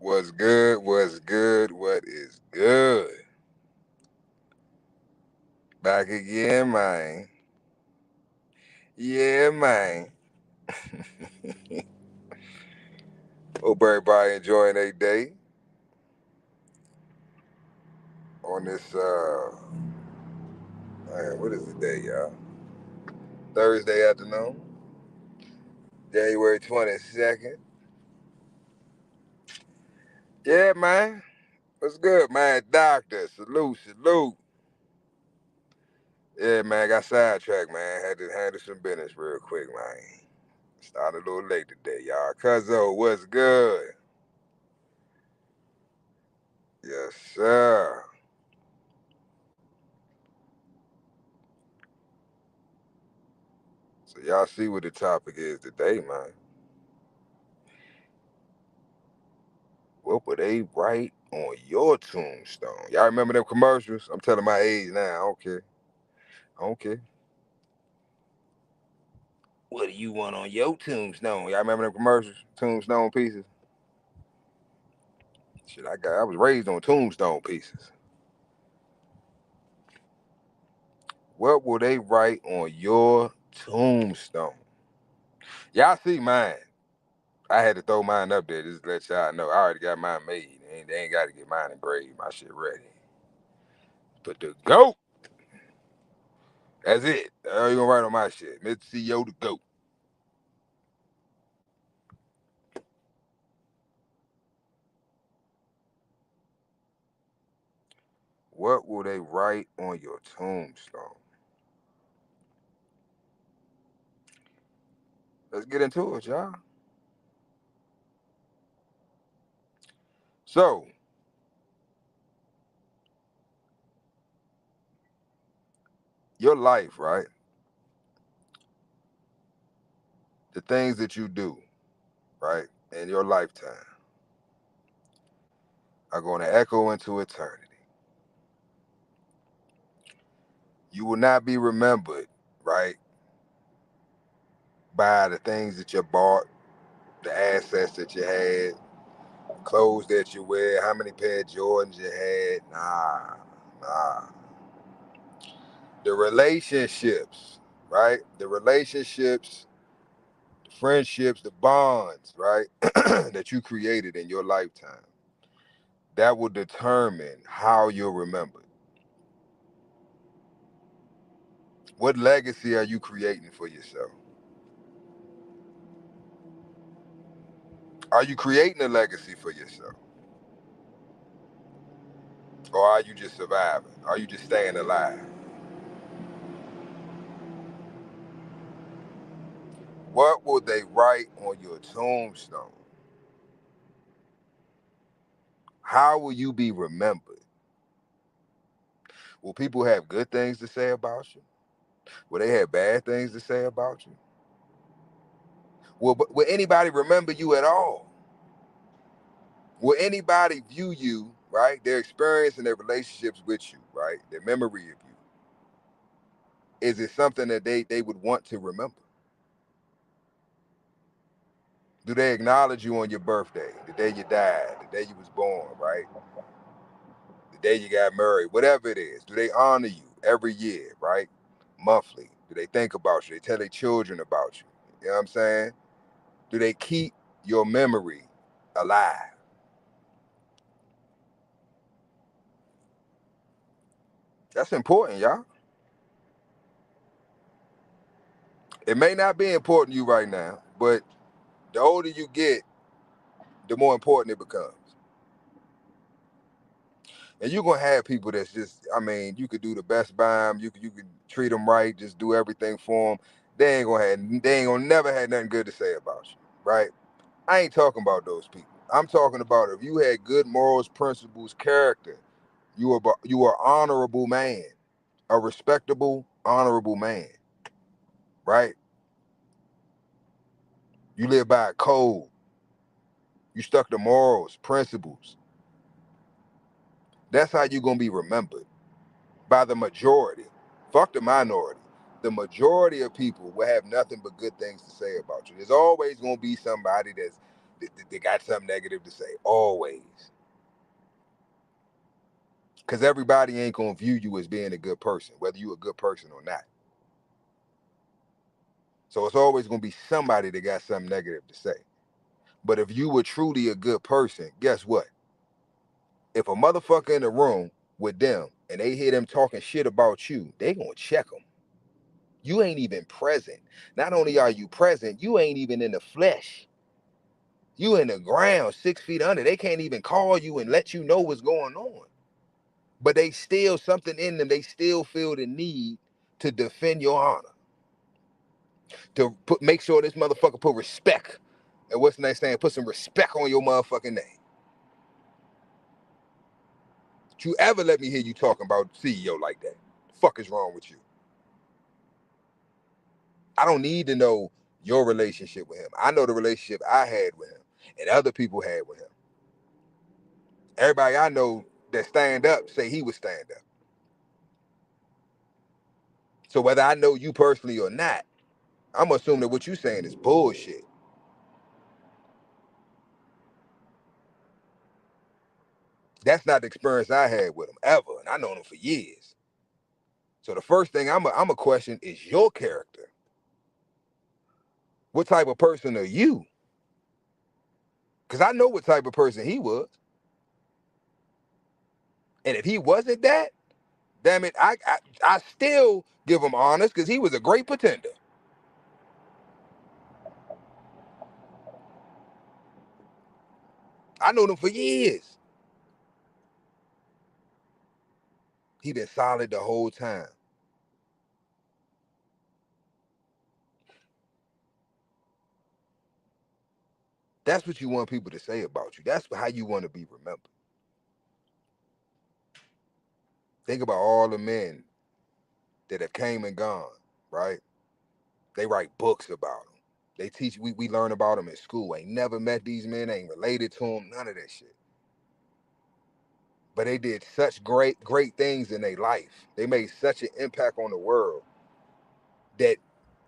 What's good? What's good? What is good? Back again, man. Yeah, man. Hope everybody enjoying their day on this, man, what is the day, y'all? Thursday afternoon, January 22nd. Yeah, man. What's good, man? Doctor, salute. Yeah, man, got sidetracked, man. Had to handle some business real quick, man. Started a little late today, y'all. Cuzzo, what's good? Yes, sir. So y'all see what the topic is today, man. What would they write on your tombstone? Y'all remember them commercials? I'm telling my age now. I don't care. I don't care. What do you want on your tombstone? Y'all remember them commercials? Tombstone pieces? Shit, I was raised on tombstone pieces. What will they write on your tombstone? Y'all see mine. I had to throw mine up there just to let y'all know. I already got mine made. They ain't got to get mine engraved. My shit ready. Put the GOAT. That's it. That's all you gonna write on my shit. Mr. CEO the GOAT. What will they write on your tombstone? Let's get into it, y'all. So, your life, right? The things that you do, right, in your lifetime are going to echo into eternity. You will not be remembered, right, by the things that you bought, the assets that you had, clothes that you wear, how many pair of Jordans you had. Nah. The relationships, right? The relationships, the friendships, the bonds, right? that you created in your lifetime. That will determine how you're remembered. What legacy are you creating for yourself? Are you creating a legacy for yourself? Or are you just surviving? Are you just staying alive? What will they write on your tombstone? How will you be remembered? Will people have good things to say about you? Will they have bad things to say about you? Will anybody remember you at all? Will anybody view you, right? Their experience and their relationships with you, right? Their memory of you. Is it something that they would want to remember? Do they acknowledge you on your birthday, the day you died, the day you was born, right? The day you got married, whatever it is? Do they honor you every year, right? Monthly? Do they think about you? They tell their children about you. You know what I'm saying? Do they keep your memory alive? That's important, y'all. It may not be important to you right now, but the older you get, the more important it becomes. And you're gonna have people that's just, I mean, you could do the best by them, you could treat them right, just do everything for them. They ain't gonna never have nothing good to say about you, right? I ain't talking about those people. I'm talking about if you had good morals, principles, character, you were an honorable man, a respectable, honorable man, right? You live by a code. You stuck to morals, principles. That's how you're gonna be remembered by the majority. Fuck the minority. The majority of people will have nothing but good things to say about you. There's always gonna be somebody that's They got something negative to say, always. Because everybody ain't gonna view you as being a good person, whether you a good person or not. So it's always gonna be somebody that got something negative to say. But if you were truly a good person, guess what? If a motherfucker in the room with them and they hear them talking shit about you, they gonna check them. You ain't even present. Not only are you present, you ain't even in the flesh. You in the ground, 6 feet under. They can't even call you and let you know what's going on. But they still, something in them, they still feel the need to defend your honor. To make sure this motherfucker put respect. And what's the next thing? Put some respect on your motherfucking name. Don't you ever let me hear you talking about CEO like that. The fuck is wrong with you? I don't need to know your relationship with him. I know the relationship I had with him and other people had with him. Everybody I know that stand up say he would stand up. So whether I know you personally or not, I'm assuming that what you're saying is bullshit. That's not the experience I had with him ever, and I known him for years. So the first thing I'm a question is your character. What type of person are you? Because I know what type of person he was. And if he wasn't that, damn it, I still give him honors because he was a great pretender. I known him for years. He been solid the whole time. That's what you want people to say about you. That's how you want to be remembered. Think about all the men that have came and gone, right? They write books about them. They teach, we learn about them in school. Ain't never met these men, ain't related to them, none of that shit. But they did such great things in their life. They made such an impact on the world that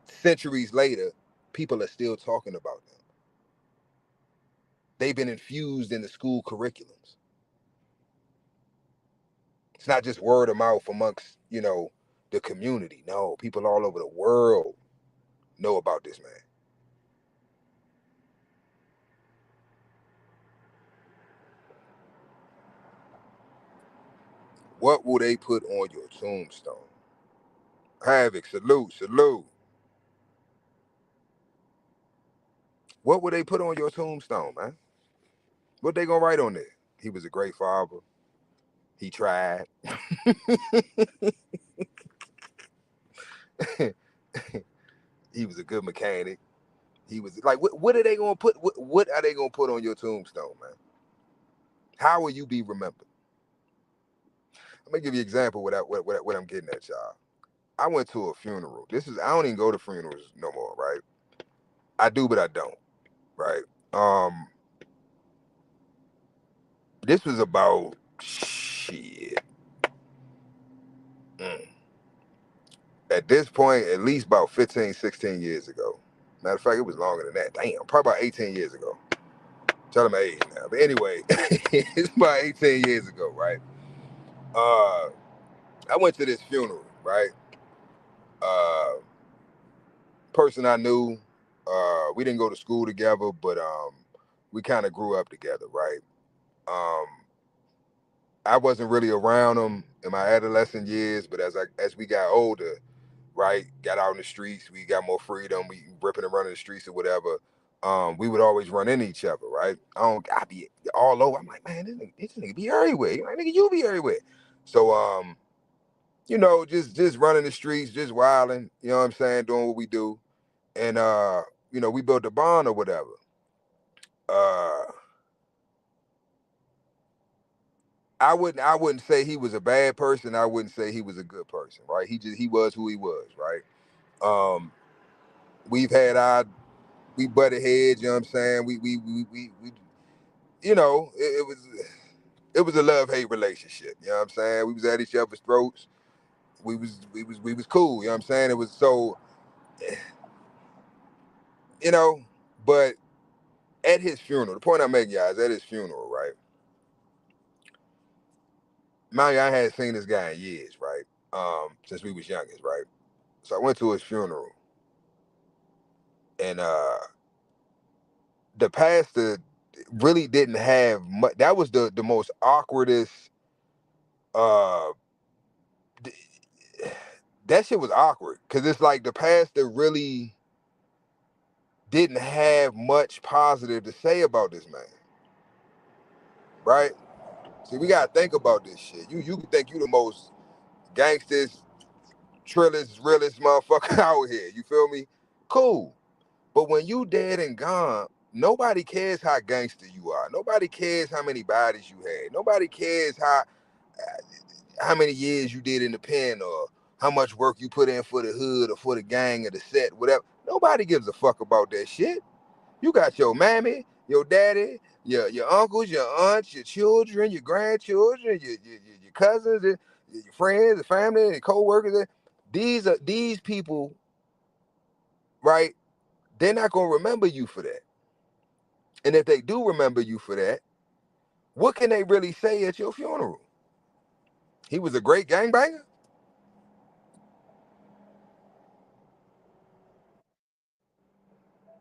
centuries later, people are still talking about them. They've been infused in the school curriculums. It's not just word of mouth amongst, the community. No, people all over the world know about this man. What will they put on your tombstone? Havoc, salute. What would they put on your tombstone, man? What they gonna write on there? He was a great father. He tried. He was a good mechanic. He was like, what are they gonna put? What are they gonna put on your tombstone, man? How will you be remembered? Let me give you an example what I'm getting at, y'all. I went to a funeral. I don't even go to funerals no more, right? I do, but I don't, right? This was about shit. Mm. At this point, at least about 15, 16 years ago. Matter of fact, it was longer than that. Damn, probably about 18 years ago. Tell them my age now. But anyway, it's about 18 years ago, right? I went to this funeral, right? Uh, person I knew, we didn't go to school together, but we kind of grew up together, right? Um, I wasn't really around him in my adolescent years, but as we got older, right, got out in the streets, we got more freedom, we ripping and running the streets or whatever. We would always run into each other, right? I be all over. I'm like, man, this nigga be everywhere. Like, nigga, you be everywhere. So just running the streets, just wilding, you know what I'm saying, doing what we do. And we built a bond or whatever. Uh I wouldn't say he was a bad person. I wouldn't say he was a good person, right? He was who he was, right? Um, we've had we butted heads, you know what I'm saying? We it was a love-hate relationship, you know what I'm saying? We was at each other's throats. We was cool, you know what I'm saying? It was so, you know, but at his funeral, the point I'm making, y'all, is at his funeral, right? Mind you, I hadn't seen this guy in years, right? Since we was youngest, right? So I went to his funeral, and the pastor really didn't have much. That was the most awkwardest. Uh, that shit was awkward because it's like the pastor really didn't have much positive to say about this man, right? See, we gotta think about this shit. You think you the most gangstest, trillest, realest motherfucker out here. You feel me? Cool. But when you dead and gone, nobody cares how gangster you are. Nobody cares how many bodies you had. Nobody cares how many years you did in the pen or how much work you put in for the hood or for the gang or the set, whatever. Nobody gives a fuck about that shit. You got your mammy, your daddy, your uncles, your aunts, your children, your grandchildren, your cousins, your friends, the family, and co-workers. These people, right? They're not gonna remember you for that. And if they do remember you for that, what can they really say at your funeral? He was a great gangbanger?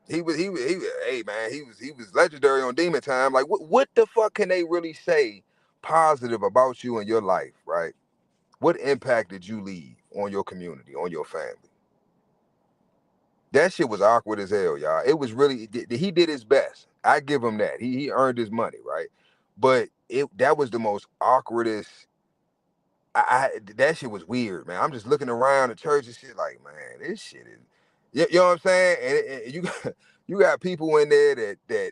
Hey man, he was legendary on Demon Time. Like what the fuck can they really say positive about you in your life, right? What impact did you leave on your community, on your family? That shit was awkward as hell, y'all. It was really he did his best. I give him that. He earned his money, right? But that was the most awkwardest. That shit was weird, man. I'm just looking around the church and shit like, man, this shit is, you know what I'm saying? And you got you got people in there that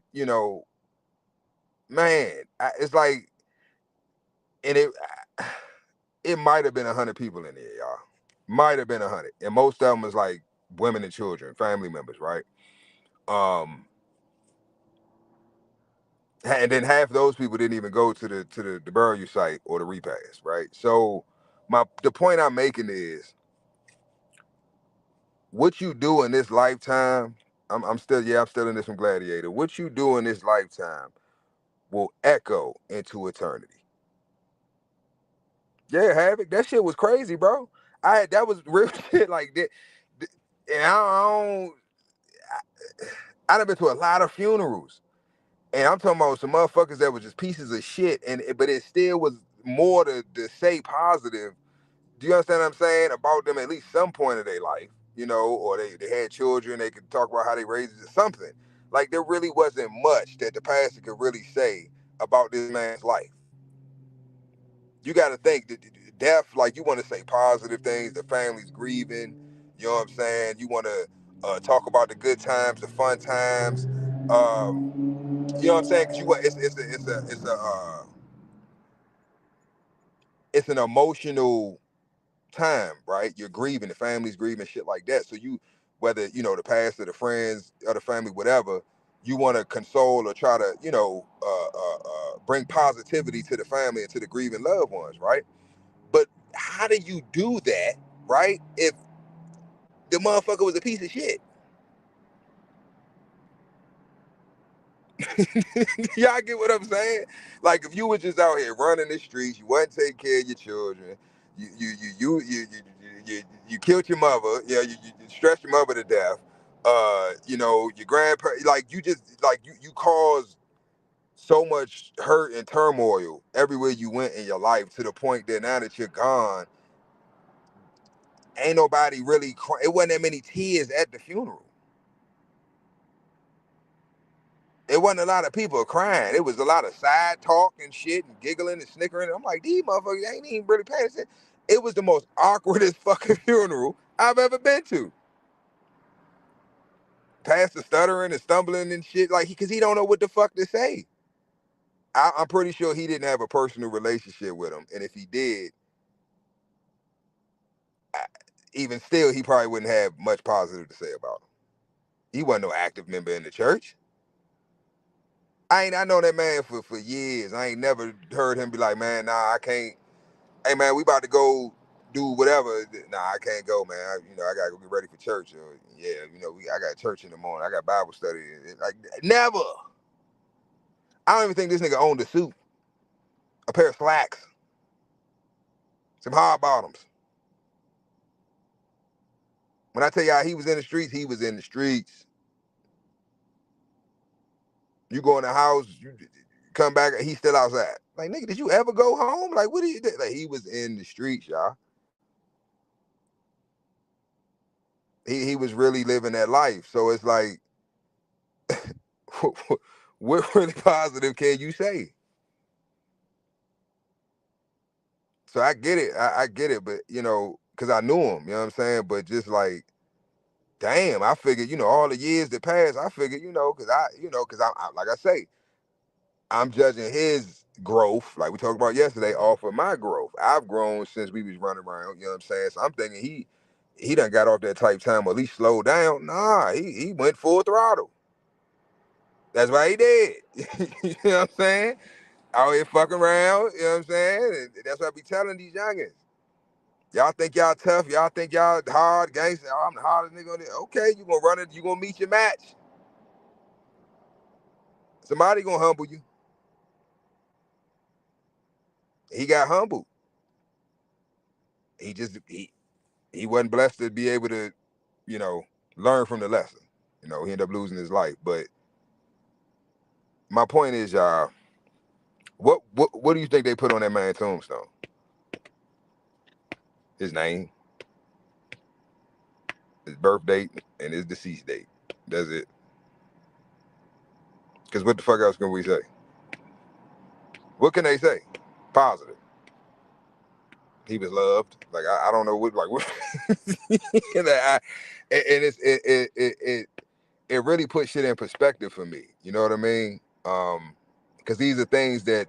man, it's like, and it might have been 100 people in there, y'all. Might have been 100, and most of them was like women and children, family members, right? Um, and then half those people didn't even go to the burial site or the repast, right? So the point I'm making is what you do in this lifetime. I'm still in this from Gladiator. What you do in this lifetime will echo into eternity. Yeah, Havoc. That shit was crazy, bro. That was real shit like that. And I done been to a lot of funerals. And I'm talking about some motherfuckers that were just pieces of shit, but it still was more to say positive. Do you understand what I'm saying? About them at least some point of their life, or they had children, they could talk about how they raised it, something. Like there really wasn't much that the pastor could really say about this man's life. You got to think that death, like you want to say positive things, the family's grieving, you know what I'm saying? You want to talk about the good times, the fun times. You know what I'm saying? Because it's an emotional time, right? You're grieving, the family's grieving, shit like that. So whether the pastor, the friends, or the family, whatever, you want to console or try to bring positivity to the family and to the grieving loved ones, right? But how do you do that, right? If the motherfucker was a piece of shit. Y'all get what I'm saying? Like if you were just out here running the streets, you wasn't taking care of your children, you killed your mother, you stressed your mother to death, your grandpa, like you just like you caused so much hurt and turmoil everywhere you went in your life to the point that now that you're gone, ain't nobody really it wasn't that many tears at the funeral. It wasn't a lot of people crying. It was a lot of side talk and shit and giggling and snickering. I'm like, these motherfuckers ain't even really paying attention. It was the most awkwardest fucking funeral I've ever been to. Pastor stuttering and stumbling and shit, like because he don't know what the fuck to say. I'm pretty sure he didn't have a personal relationship with him, and if he did, even still, he probably wouldn't have much positive to say about him. He wasn't no active member in the church. I know that man for years. I ain't never heard him be like, man, nah, I can't. Hey man, we about to go do whatever. Nah, I can't go, man. I gotta go get ready for church. Or, yeah, I got church in the morning. I got Bible study. Like never. I don't even think this nigga owned a suit, a pair of slacks, some hard bottoms. When I tell y'all he was in the streets, he was in the streets. You go in the house, you come back, he's still outside. Like, nigga, did you ever go home? Like, what do you do? Like, he was in the streets, y'all. He was really living that life. So it's like, what really positive can you say? So I get it. I get it, but you know, cause I knew him, you know what I'm saying? But just like, damn, I figured, you know, all the years that passed, I figured, you know, cause I like I say, I'm judging his growth, like we talked about yesterday, off of my growth. I've grown since we was running around, you know what I'm saying? So I'm thinking he done got off that type time, or at least slowed down. Nah, he went full throttle. That's why he did. You know what I'm saying? Out here fucking around, you know what I'm saying? And that's what I be telling these youngins. Y'all think y'all tough, y'all think y'all hard, gangster. Oh, I'm the hardest nigga on there. Okay, you gonna run it, you gonna meet your match. Somebody gonna humble you. He got humbled. He wasn't blessed to be able to, you know, learn from the lesson. You know, he ended up losing his life. But my point is, y'all, what do you think they put on that man's tombstone? His name, his birth date, and his deceased date. That's it. Because what the fuck else can we say? What can they say? Positive. He was loved. Like I don't know what like what. And it really puts shit in perspective for me. You know what I mean? Because these are things that,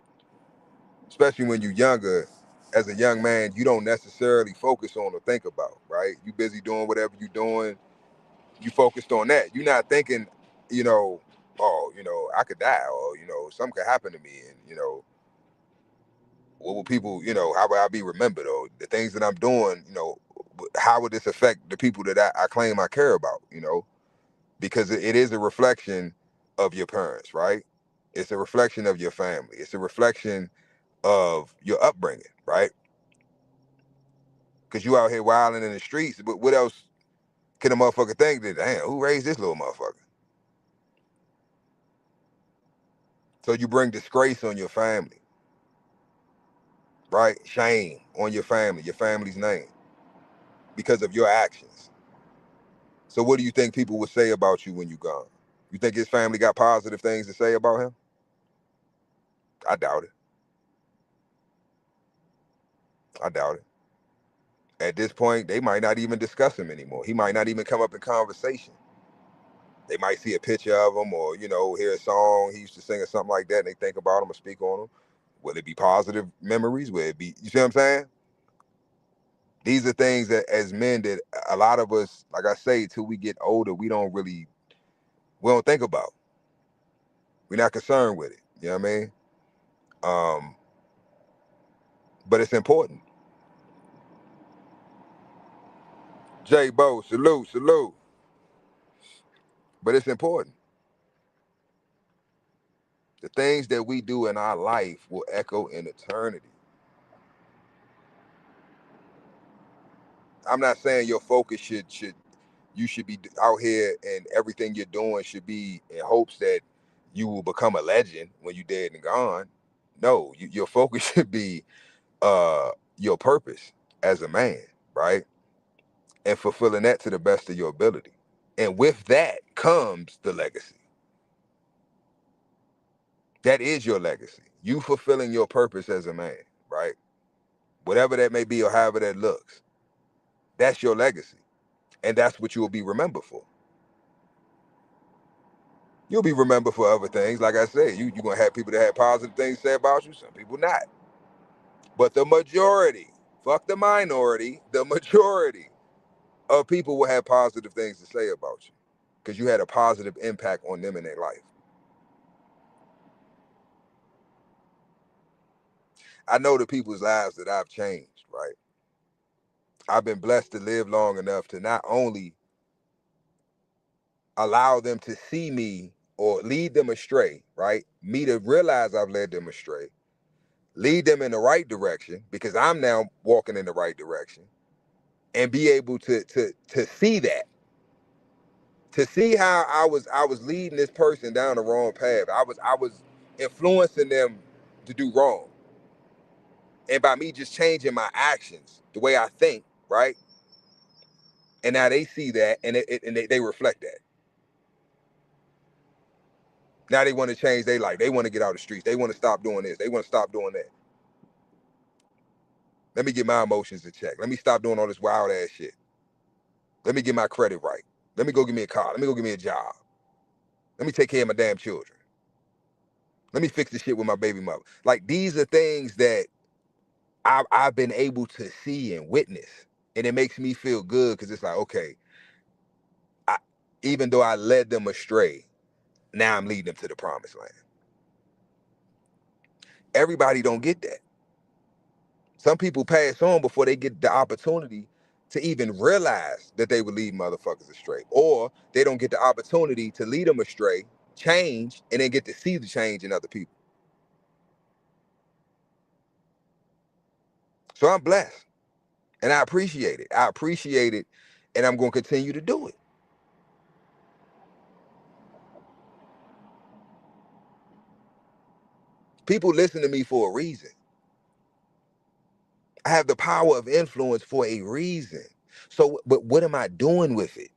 especially when you're younger, as a young man, you don't necessarily focus on or think about. Right? You busy doing whatever you're doing. You focused on that. You're not thinking, you know, oh, you know, I could die, or you know, something could happen to me, and you know, what will people, you know, how will I be remembered, or the things that I'm doing, you know, how would this affect the people that I claim I care about, you know, because it is a reflection of your parents, right? It's a reflection of your family. It's a reflection of your upbringing, right? Because you out here wilding in the streets, but what else can a motherfucker think that, damn, who raised this little motherfucker? So you bring disgrace on your family, right? Shame on your family, your family's name, because of your actions. So what do you think people would say about you when you gone? You think his family got positive things to say about him? I doubt it. I doubt it. At this point, they might not even discuss him anymore. He might not even come up in conversation. They might see a picture of him, or, you know, hear a song he used to sing or something like that, and they think about him or speak on him. Will it be positive memories? Will it be, you see what I'm saying? These are things that as men that a lot of us, like I say, till we get older, we don't think about. We're not concerned with it. You know what I mean? Um, but it's important. J Bo, salute, salute. But it's important. The things that we do in our life will echo in eternity. I'm not saying your focus should you should be out here and everything you're doing should be in hopes that you will become a legend when you're dead and gone. No, your focus should be your purpose as a man, right? And fulfilling that to the best of your ability. And with that comes the legacy. That is your legacy. You fulfilling your purpose as a man, right? Whatever that may be or however that looks. That's your legacy. And that's what you'll be remembered for. You'll be remembered for other things. Like I said, you're going to have people that have positive things to say about you, some people not. But the majority, fuck the minority, the majority of people will have positive things to say about you because you had a positive impact on them in their life. I know the people's lives that I've changed, right? I've been blessed to live long enough to not only allow them to see me or lead them astray, right? Me to realize I've led them astray, lead them in the right direction because I'm now walking in the right direction, and be able to see that, to see how I was leading this person down the wrong path. I was influencing them to do wrong, and by me just changing my actions, the way I think, right? And now they see that, and they reflect that. Now they want to change their life. They want to get out of the streets. They want to stop doing this. They want to stop doing that. Let me get my emotions in check. Let me stop doing all this wild ass shit. Let me get my credit right. Let me go get me a car. Let me go get me a job. Let me take care of my damn children. Let me fix the shit with my baby mother. Like, these are things that I've been able to see and witness. And it makes me feel good because it's like, okay, even though I led them astray, now I'm leading them to the promised land. Everybody don't get that. Some people pass on before they get the opportunity to even realize that they would lead motherfuckers astray. Or they don't get the opportunity to lead them astray, change, and then get to see the change in other people. So I'm blessed. And I appreciate it. I appreciate it. And I'm going to continue to do it. People listen to me for a reason. I have the power of influence for a reason. So, but what am I doing with it?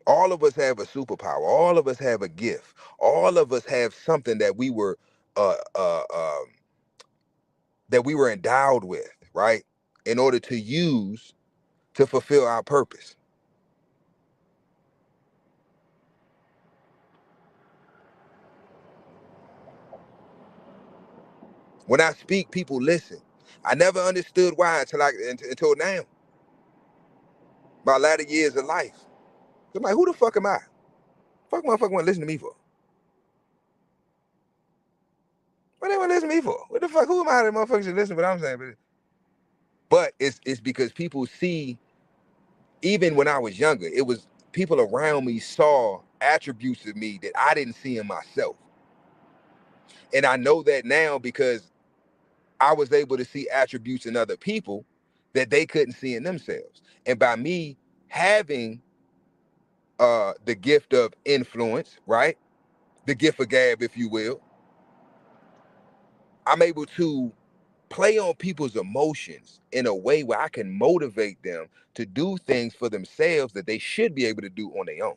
All of us have a superpower. All of us have a gift. All of us have something that we were uh, uh, um, that we were endowed with, right? In order to use to fulfill our purpose. When I speak, people listen. I never understood why until now, my latter years of life. I'm like, who the fuck am I? Fuck motherfucker want to listen to me for? What they want to listen to me for? What the fuck? Who am I that motherfuckers should listen to what I'm saying? But it's because people see, even when I was younger, it was people around me saw attributes of me that I didn't see in myself. And I know that now because I was able to see attributes in other people that they couldn't see in themselves. And by me having the gift of influence, right? The gift of gab, if you will, I'm able to play on people's emotions in a way where I can motivate them to do things for themselves that they should be able to do on their own.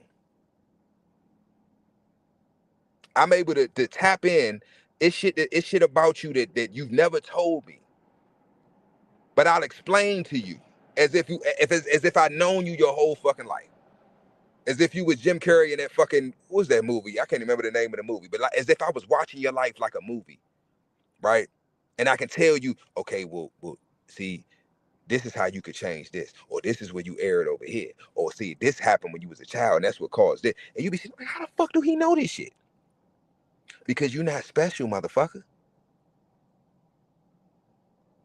I'm able to tap in. It's shit about you that you've never told me, but I'll explain to you as if I've known you your whole fucking life. As if you was Jim Carrey in that fucking, what was that movie? I can't remember the name of the movie, but like, as if I was watching your life like a movie, right? And I can tell you, okay, well, see, this is how you could change this, or this is where you erred over here, or see, this happened when you was a child, and that's what caused it. And you be saying, how the fuck do he know this shit? Because you're not special, motherfucker.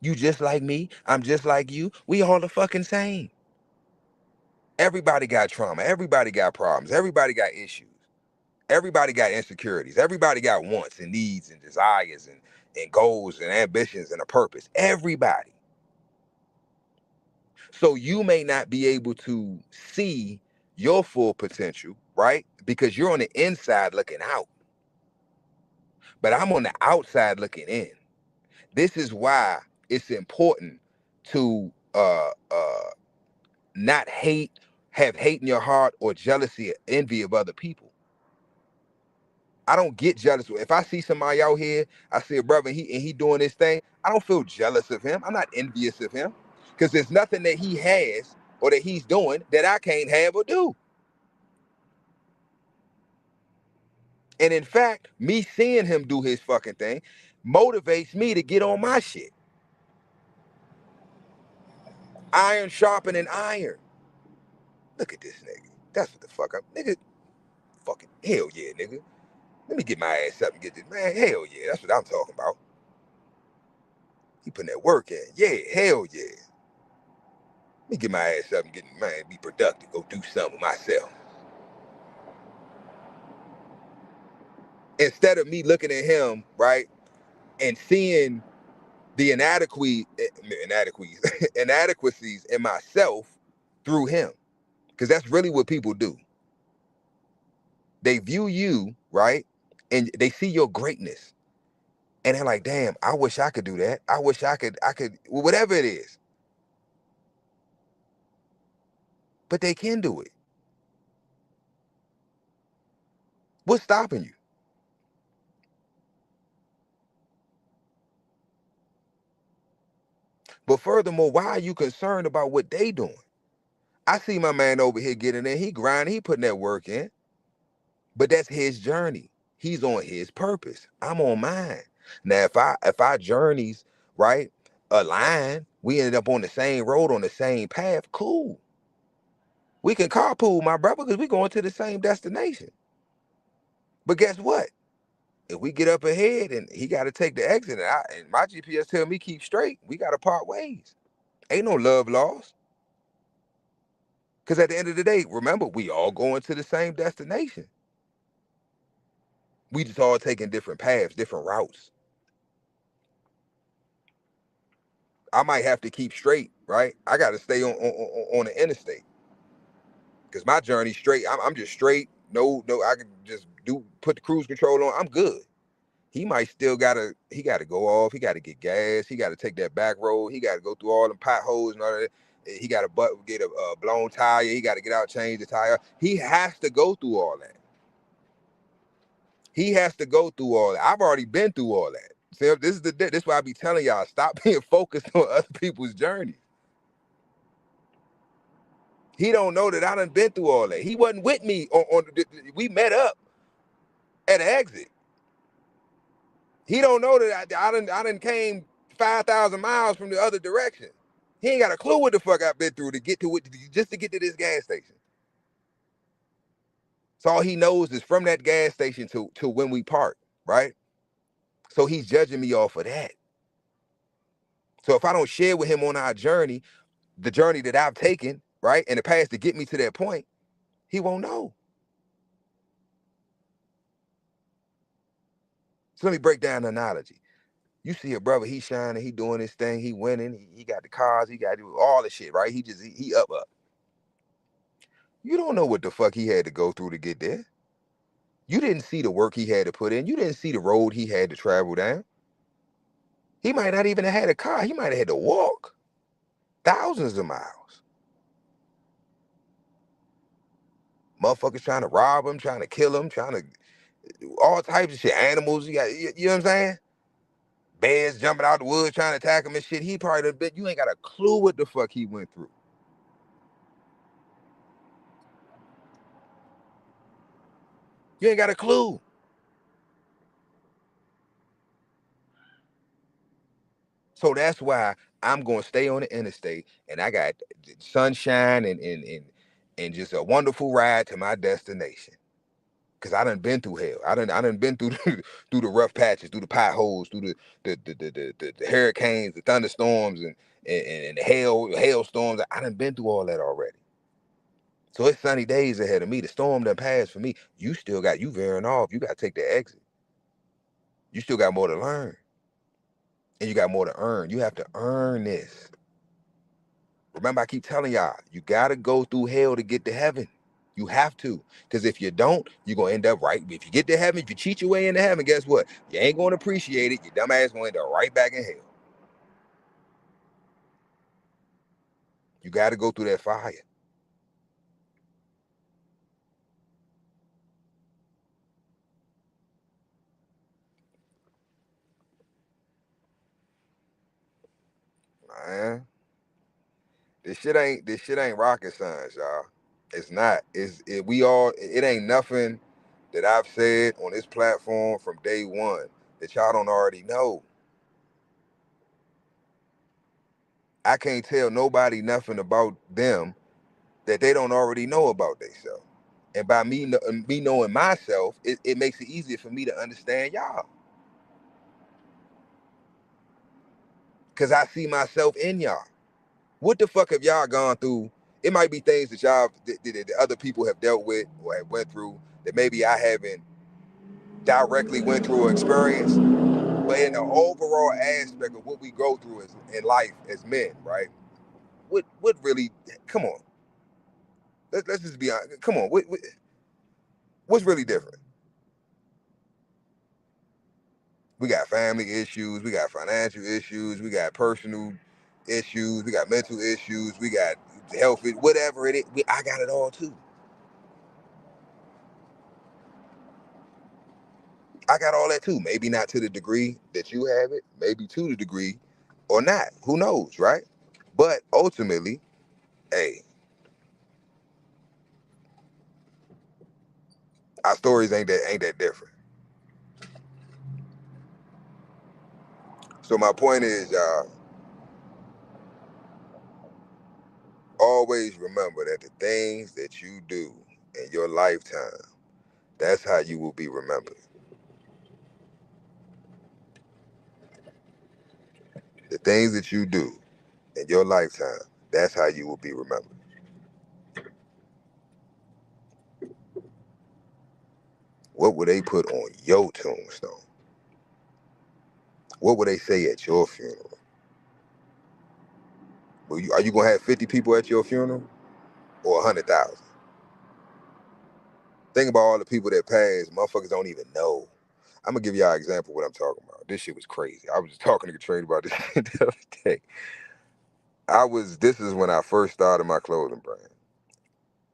You just like me. I'm just like you. We all the fucking same. Everybody got trauma. Everybody got problems. Everybody got issues. Everybody got insecurities. Everybody got wants and needs and desires and goals and ambitions and a purpose. Everybody. So you may not be able to see your full potential, right? Because you're on the inside looking out. But I'm on the outside looking in. This is why it's important to not have hate in your heart or jealousy or envy of other people. I don't get jealous. If I see somebody out here, I see a brother and he doing this thing, I don't feel jealous of him. I'm not envious of him because there's nothing that he has or that he's doing that I can't have or do. And in fact, me seeing him do his fucking thing motivates me to get on my shit. Iron sharpening iron. Look at this nigga. That's what the fuck up. Nigga, fucking hell yeah, nigga. Let me get my ass up and get this. Man, hell yeah. That's what I'm talking about. He putting that work in. Yeah, hell yeah. Let me get my ass up and get, man, be productive. Go do something with myself. instead of me looking at him, right, and seeing the inadequacies in myself through him. Because that's really what people do. They view you, right, and they see your greatness, and they're like, damn, I wish I could do that. I wish I could, whatever it is. But they can do it. What's stopping you? But furthermore, why are you concerned about what they doing? I see my man over here getting in, he grinding, he putting that work in. But that's his journey. He's on his purpose. I'm on mine. Now, if our journeys, right, align, we ended up on the same road, on the same path, cool. We can carpool, my brother, because we going to the same destination. But guess what? If we get up ahead and he got to take the exit, and my GPS tell me keep straight, we got to part ways. Ain't no love lost. Because at the end of the day, remember, we all going to the same destination. We just all taking different paths, different routes. I might have to keep straight, right? I got to stay on the interstate because my journey straight. I'm just straight. No, I can just put the cruise control on. I'm good. He might still he gotta go off. He got to get gas. He got to take that back road. He got to go through all them potholes and all that. He got to get a blown tire. He got to get out, change the tire. He has to go through all that. He has to go through all that. I've already been through all that. So this is why I be telling y'all, stop being focused on other people's journeys. He don't know that I done been through all that. He wasn't with me we met up at an exit. He don't know that I done came 5,000 miles from the other direction. He ain't got a clue what the fuck I've been through to get to it, just to get to this gas station. So all he knows is from that gas station to when we park, right? So he's judging me off of that. So if I don't share with him on our journey, the journey that I've taken, right, in the past to get me to that point, he won't know. So let me break down the analogy. You see a brother, he shining, he doing his thing, he winning, he got the cars, he got to do all the shit, right? He up. You don't know what the fuck he had to go through to get there. You didn't see the work he had to put in. You didn't see the road he had to travel down. He might not even have had a car. He might have had to walk thousands of miles. Motherfuckers trying to rob him, trying to kill him, trying to do all types of shit. Animals, you know what I'm saying? Bears jumping out the woods trying to attack him and shit. He probably done been, you ain't got a clue what the fuck he went through. You ain't got a clue. So that's why I'm going to stay on the interstate, and I got sunshine and just a wonderful ride to my destination. Cause I done been through hell. I done been through through the rough patches, through the potholes, through the hurricanes, the thunderstorms, and the hailstorms. I done been through all that already. So it's sunny days ahead of me. The storm done passed for me. You veering off. You got to take the exit. You still got more to learn, and you got more to earn. You have to earn this. Remember, I keep telling y'all, you got to go through hell to get to heaven. You have to. Because if you don't, you're going to end up right. If you get to heaven, if you cheat your way into heaven, guess what? You ain't going to appreciate it. Your dumb ass going to end up right back in hell. You got to go through that fire. Man, this shit ain't rocket science, y'all. It's not. It ain't nothing that I've said on this platform from day one that y'all don't already know. I can't tell nobody nothing about them that they don't already know about themselves. And by me knowing myself, it makes it easier for me to understand y'all. Because I see myself in y'all. What the fuck have y'all gone through? It might be things that other people have dealt with or have went through that maybe I haven't directly went through an experience, but in the overall aspect of what we go through in life as men, right? What really? Come on, let's just be honest. Come on, what's really different? We got family issues, we got financial issues, we got personal issues, we got mental issues, we got health, whatever it is. I got it all too. I got all that too. Maybe not to the degree that you have it, maybe to the degree or not. Who knows, right? But ultimately, hey, our stories ain't that different. So my point is, always remember that the things that you do in your lifetime, that's how you will be remembered. The things that you do in your lifetime, that's how you will be remembered. What will they put on your tombstone? What will they say at your funeral? Are you gonna have 50 people at your funeral or 100,000? Think about all the people that passed. Motherfuckers don't even know. I'm gonna give y'all an example of what I'm talking about. This shit was crazy. I was just talking to Katrina about this shit the other day. This is when I first started my clothing brand.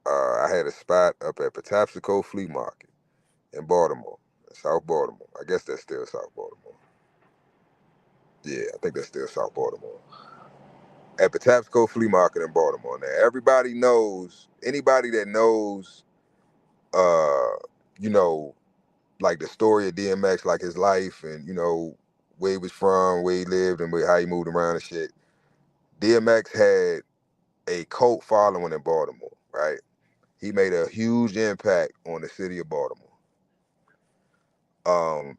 I had a spot up at Patapsco Flea Market in Baltimore, South Baltimore. I guess that's still South Baltimore. Yeah, I think that's still South Baltimore. At Patapsco Flea Market in Baltimore. Now, everybody knows, anybody that knows, uh, you know, like the story of DMX, like his life and, where he was from, where he lived, and how he moved around and shit. DMX had a cult following in Baltimore, right? He made a huge impact on the city of Baltimore.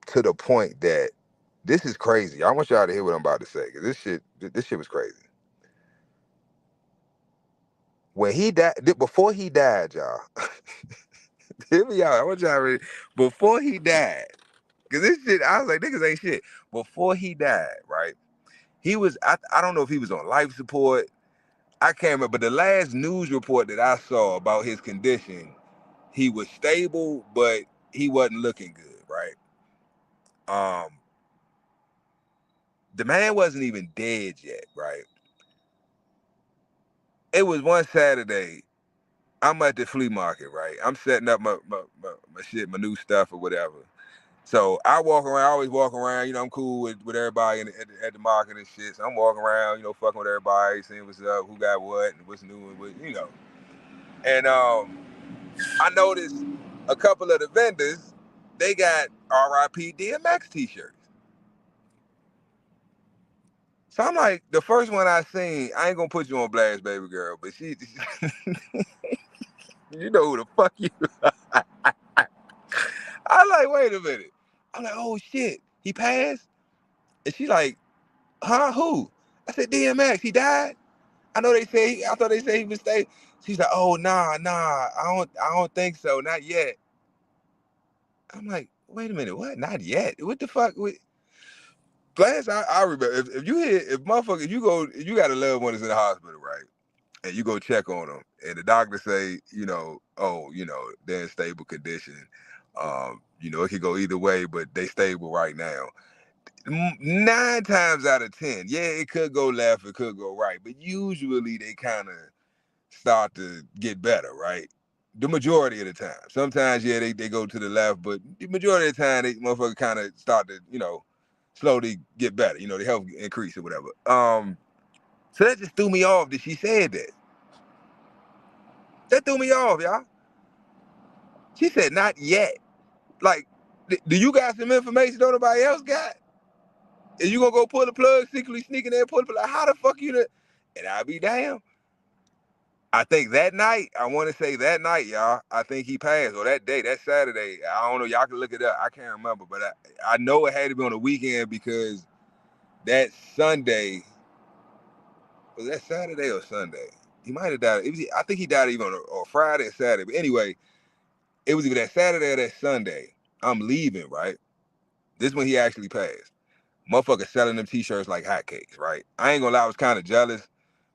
To the point that this is crazy. I want y'all to hear what I'm about to say, because this shit was crazy. When he died, before he died, y'all, hear me out. I want y'all to read, before he died, because this shit, I was like, niggas ain't shit. Before he died, right? He was, I don't know if he was on life support. I can't remember, but the last news report that I saw about his condition, he was stable, but he wasn't looking good, right? The man wasn't even dead yet, right? It was one Saturday. I'm at the flea market, right? I'm setting up my shit, my new stuff or whatever. So I walk around, I always walk around, I'm cool with everybody at the market and shit. So I'm walking around, fucking with everybody, seeing what's up, who got what, and what's new and what. And I noticed a couple of the vendors, they got RIP DMX t-shirts. So I'm like, the first one I seen, I ain't gonna put you on blast, baby girl, but she you know who the fuck you are. I'm like, wait a minute. I'm like, oh shit, he passed? And she like, huh, who? I said, DMX, he died? I thought they said he was stay. She's like, oh nah, I don't think so, not yet. I'm like, wait a minute, what? Not yet? What the fuck? Blast, I remember if you hear, if motherfucker, if you got a loved one that's in the hospital, right? And you go check on them, and the doctor say, they're in stable condition. It could go either way, but they stable right now. 9 times out of 10, yeah, it could go left, it could go right, but usually they kind of start to get better, right? The majority of the time. Sometimes, yeah, they go to the left, but the majority of the time, they motherfucker kind of start to, slowly get better. The health increase or whatever. So that just threw me off that she said that. That threw me off, y'all. She said, not yet. Like, do you got some information nobody else got? And you gonna go pull the plug, secretly sneaking there, pull the plug? How the fuck you know? And I'll be damned. I think that night, I want to say that night, y'all, I think he passed, or that day, that Saturday. I don't know. Y'all can look it up. I can't remember, but I know it had to be on the weekend because that Sunday, was that Saturday or Sunday? He might have died. I think he died even on Friday or Saturday. But anyway, it was either that Saturday or that Sunday. I'm leaving, right? This is when he actually passed. Motherfuckers selling them t-shirts like hotcakes, right? I ain't gonna lie, I was kind of jealous,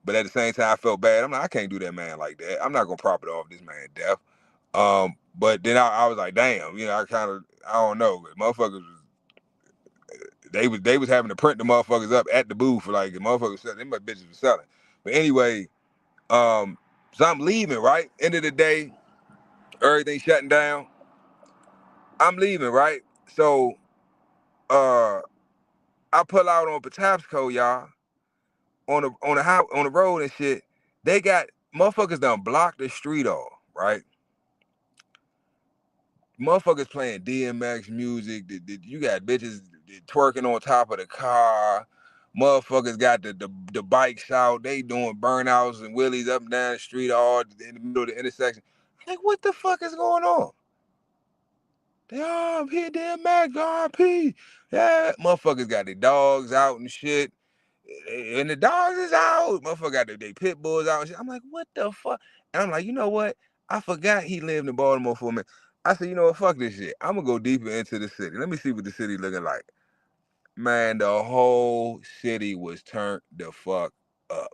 but at the same time, I felt bad. I'm like, I can't do that man like that. I'm not gonna profit off this man death. But then I was like, damn, you know, I don't know. Motherfuckers, they was having to print the motherfuckers up at the booth for like the motherfuckers selling. Them bitches was selling. But anyway, so I'm leaving, right? End of the day, everything shutting down. I'm leaving, right? So I pull out on Patapsco, y'all, on the road and shit. They got motherfuckers done blocked the street off, right? Motherfuckers playing DMX music. You got bitches twerking on top of the car. Motherfuckers got the bikes out. They doing burnouts and wheelies up and down the street all in the middle of the intersection. Like, what the fuck is going on? I'm here, DMX, RP. Yeah, motherfuckers got their dogs out and shit. And the dogs is out. Motherfucker got their pit bulls out and shit. I'm like, what the fuck? And I'm like, you know what? I forgot he lived in Baltimore for a minute. I said, you know what? Fuck this shit. I'm gonna go deeper into the city. Let me see what the city looking like. Man, the whole city was turned the fuck up.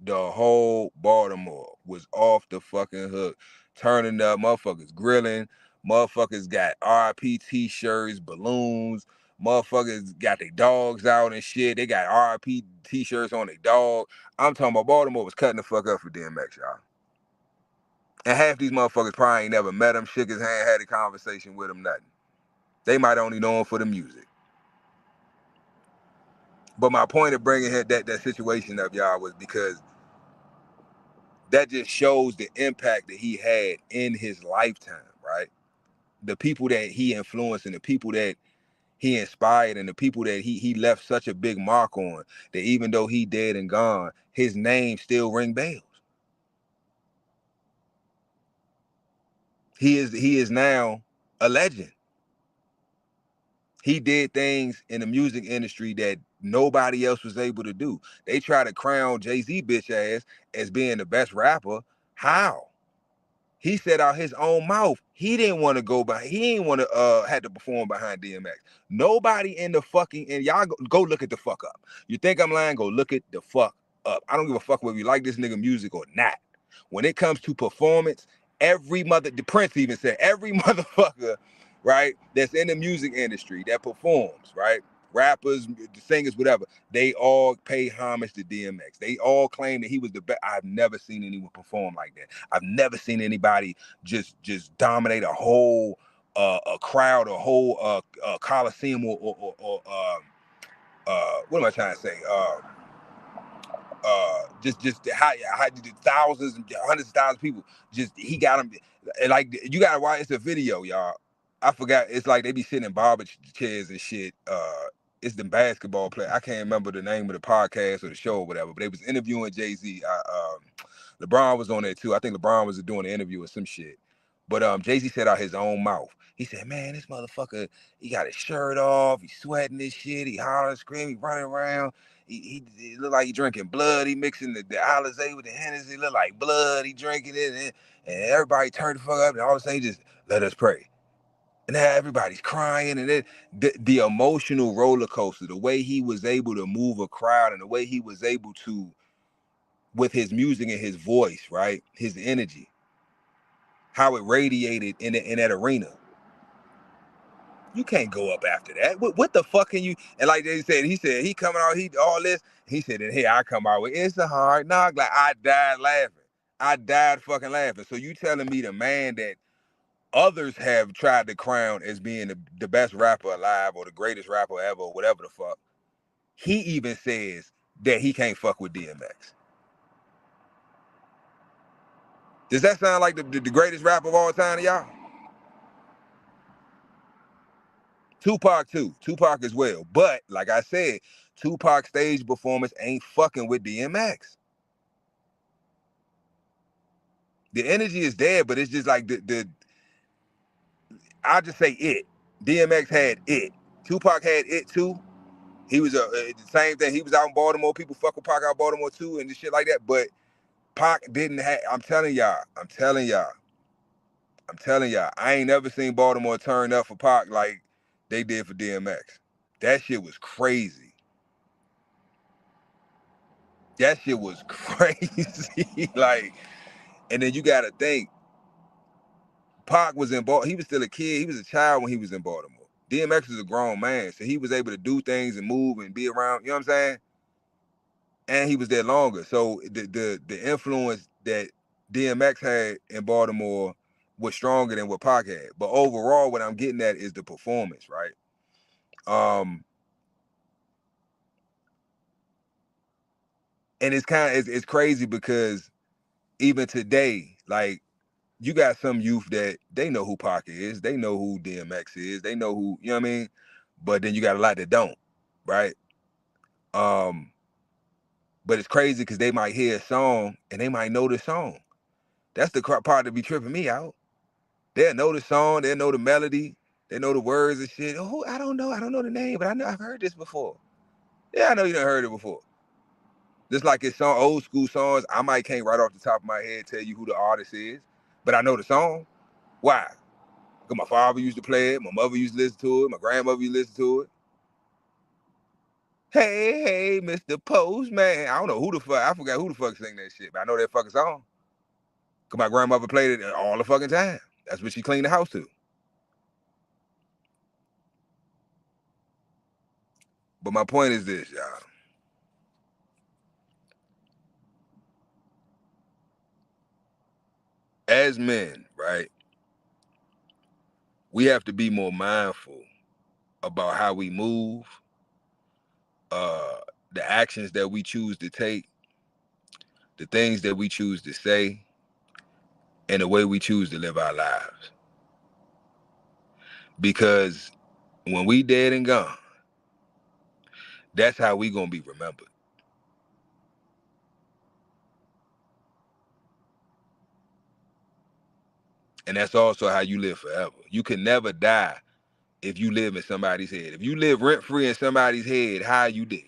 The whole Baltimore was off the fucking hook. Turning up, motherfuckers grilling. Motherfuckers got RP t-shirts, balloons. Motherfuckers got their dogs out and shit. They got RP t-shirts on their dog. I'm talking about Baltimore was cutting the fuck up for DMX, y'all. And half these motherfuckers probably ain't never met him, shook his hand, had a conversation with him, nothing. They might only know him for the music. But my point of bringing that situation up, y'all, was because that just shows the impact that he had in his lifetime, right? The people that he influenced and the people that he inspired and the people that he left such a big mark on, that even though he dead and gone, his name still ring bells. He is now a legend. He did things in the music industry that nobody else was able to do. They try to crown Jay-Z bitch ass as being the best rapper. How? He said out his own mouth, he didn't want to go by, he didn't want to had to perform behind DMX. Nobody in the fucking, and y'all go look at the fuck up. You think I'm lying? Go look at the fuck up. I don't give a fuck whether you like this nigga music or not. When it comes to performance, the Prince even said, every motherfucker, right, that's in the music industry that performs, right? Rappers, singers, whatever, they all pay homage to DMX. They all claim that he was the best. I've never seen anyone perform like that. I've never seen anybody just dominate a whole a crowd, a whole coliseum, or what am I trying to say? Just how thousands and hundreds of thousands of people. Just he got them. Like, you gotta watch. It's a video, y'all. I forgot. It's like they be sitting in barber chairs and shit. It's the basketball player. I can't remember the name of the podcast or the show or whatever. But they was interviewing Jay-Z. LeBron was on there too. I think LeBron was doing an interview or some shit. But Jay-Z said out his own mouth. He said, man, this motherfucker, he got his shirt off. He's sweating this shit. He hollering, screaming, running around. He look like he drinking blood. He mixing the Alizé with the Hennessy. Look like blood. He drinking it. And everybody turned the fuck up. And all of a sudden, he just, let us pray. And now everybody's crying. And the emotional roller coaster, the way he was able to move a crowd and the way he was able to, with his music and his voice, right? His energy, how it radiated in that arena. You can't go up after that. What the fuck can you? And like they said, he said he coming out, he all this. He said, and here I come out with it's a hard knock. Like, I died laughing. I died fucking laughing. So you telling me the man that others have tried to crown as being the best rapper alive or the greatest rapper ever or whatever the fuck, he even says that he can't fuck with DMX. Does that sound like the greatest rapper of all time to y'all? Tupac too. Tupac as well. But like I said, Tupac's stage performance ain't fucking with DMX. The energy is there, but it's just like I'll just say it. DMX had it. Tupac had it too. He was the same thing. He was out in Baltimore. People fuck with Pac out Baltimore too and shit like that. But Pac didn't have. I'm telling y'all. I'm telling y'all, I ain't never seen Baltimore turn up for Pac like they did for DMX. That shit was crazy. That shit was crazy. Like, and then you gotta think, Pac was in Baltimore. He was still a kid. He was a child when he was in Baltimore. DMX was a grown man, so he was able to do things and move and be around. You know what I'm saying? And he was there longer. So the influence that DMX had in Baltimore was stronger than what Pac had. But overall, what I'm getting at is the performance, right? And it's crazy because even today, like, you got some youth that they know who Pac is, they know who DMX is, they know who, you know what I mean? But then you got a lot that don't, right? But it's crazy because they might hear a song and they might know the song. That's the part that be tripping me out. They'll know the song, they'll know the melody, they know the words and shit. Oh, I don't know the name, but I know I've heard this before. Yeah, I know you done heard it before. Just like it's some old school songs, I might can't right off the top of my head tell you who the artist is, but I know the song. Why? Because my father used to play it, my mother used to listen to it, my grandmother used to listen to it. Hey, Mr. Postman. I don't know who the fuck, I forgot who the fuck sang that shit, but I know that fucking song. Because my grandmother played it all the fucking time. That's what she cleaned the house to. But my point is this, y'all. As men, right, we have to be more mindful about how we move, the actions that we choose to take, the things that we choose to say, and the way we choose to live our lives. Because when we dead and gone, that's how we gonna be remembered. And that's also how you live forever. You can never die if you live in somebody's head. If you live rent-free in somebody's head, how you dead?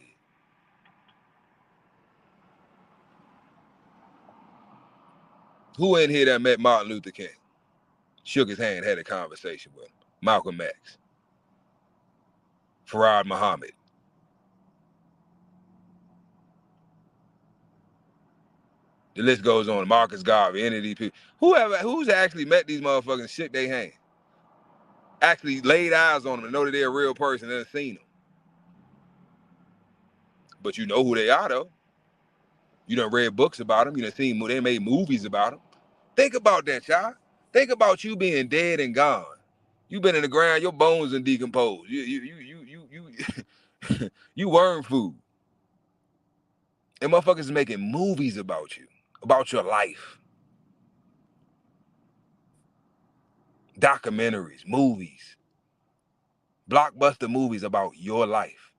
Who in here that met Martin Luther King? Shook his hand, had a conversation with him. Malcolm X. Farad Muhammad. The list goes on. Marcus Garvey, any of these people. Who's actually met these motherfuckers and shook their hand? Actually laid eyes on them and know that they're a real person and seen them. But you know who they are, though. You done read books about them. You done seen, they made movies about them. Think about that, y'all. Think about you being dead and gone. You been in the ground, your bones and decomposed. You worm food. And motherfuckers is making movies about you, about your life. Documentaries, movies, blockbuster movies about your life.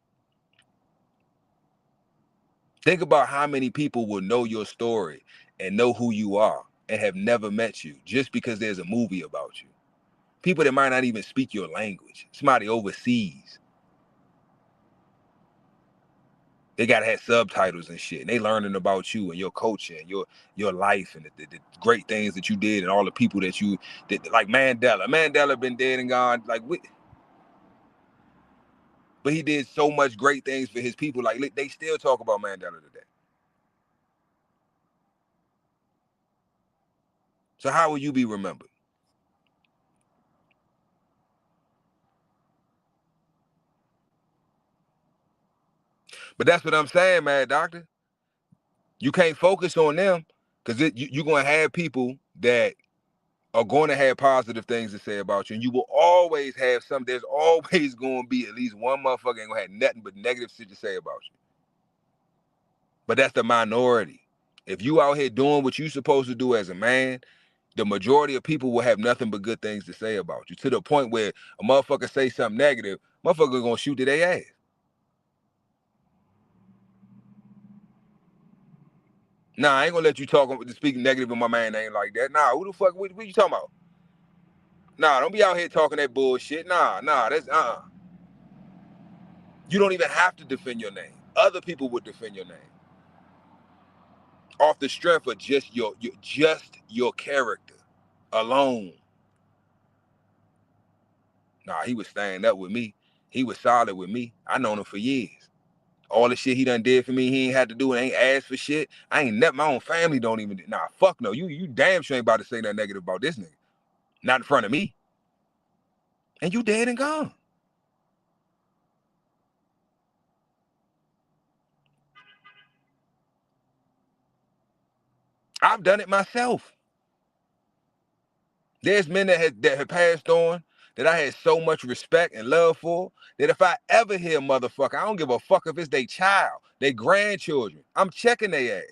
Think about how many people will know your story and know who you are and have never met you just because there's a movie about you. People that might not even speak your language, somebody overseas. They gotta have subtitles and shit. And they learning about you and your culture and your life and the great things that you did and all the people that you did, like Mandela. Mandela been dead and gone, but he did so much great things for his people. Like, they still talk about Mandela today. So how will you be remembered? But that's what I'm saying, man, doctor. You can't focus on them because you're going to have people that are going to have positive things to say about you. And you will always have there's always going to be at least one motherfucker ain't going to have nothing but negative shit to say about you. But that's the minority. If you out here doing what you supposed to do as a man, the majority of people will have nothing but good things to say about you, to the point where a motherfucker say something negative, motherfucker gonna shoot to their ass. Nah, I ain't gonna let you speak negative in my man name like that. Nah, who the fuck, what you talking about? Nah, don't be out here talking that bullshit. Nah, that's You don't even have to defend your name. Other people would defend your name off the strength of just your character alone. Nah, he was staying up with me. He was solid with me. I known him for years. All the shit he done did for me, he ain't had to do it, ain't asked for shit. I ain't never, my own family don't even, nah, fuck no. You damn sure ain't about to say that negative about this nigga. Not in front of me. And you dead and gone. I've done it myself. There's men that have passed on that I had so much respect and love for that if I ever hear a motherfucker, I don't give a fuck if it's their child, their grandchildren, I'm checking their ass.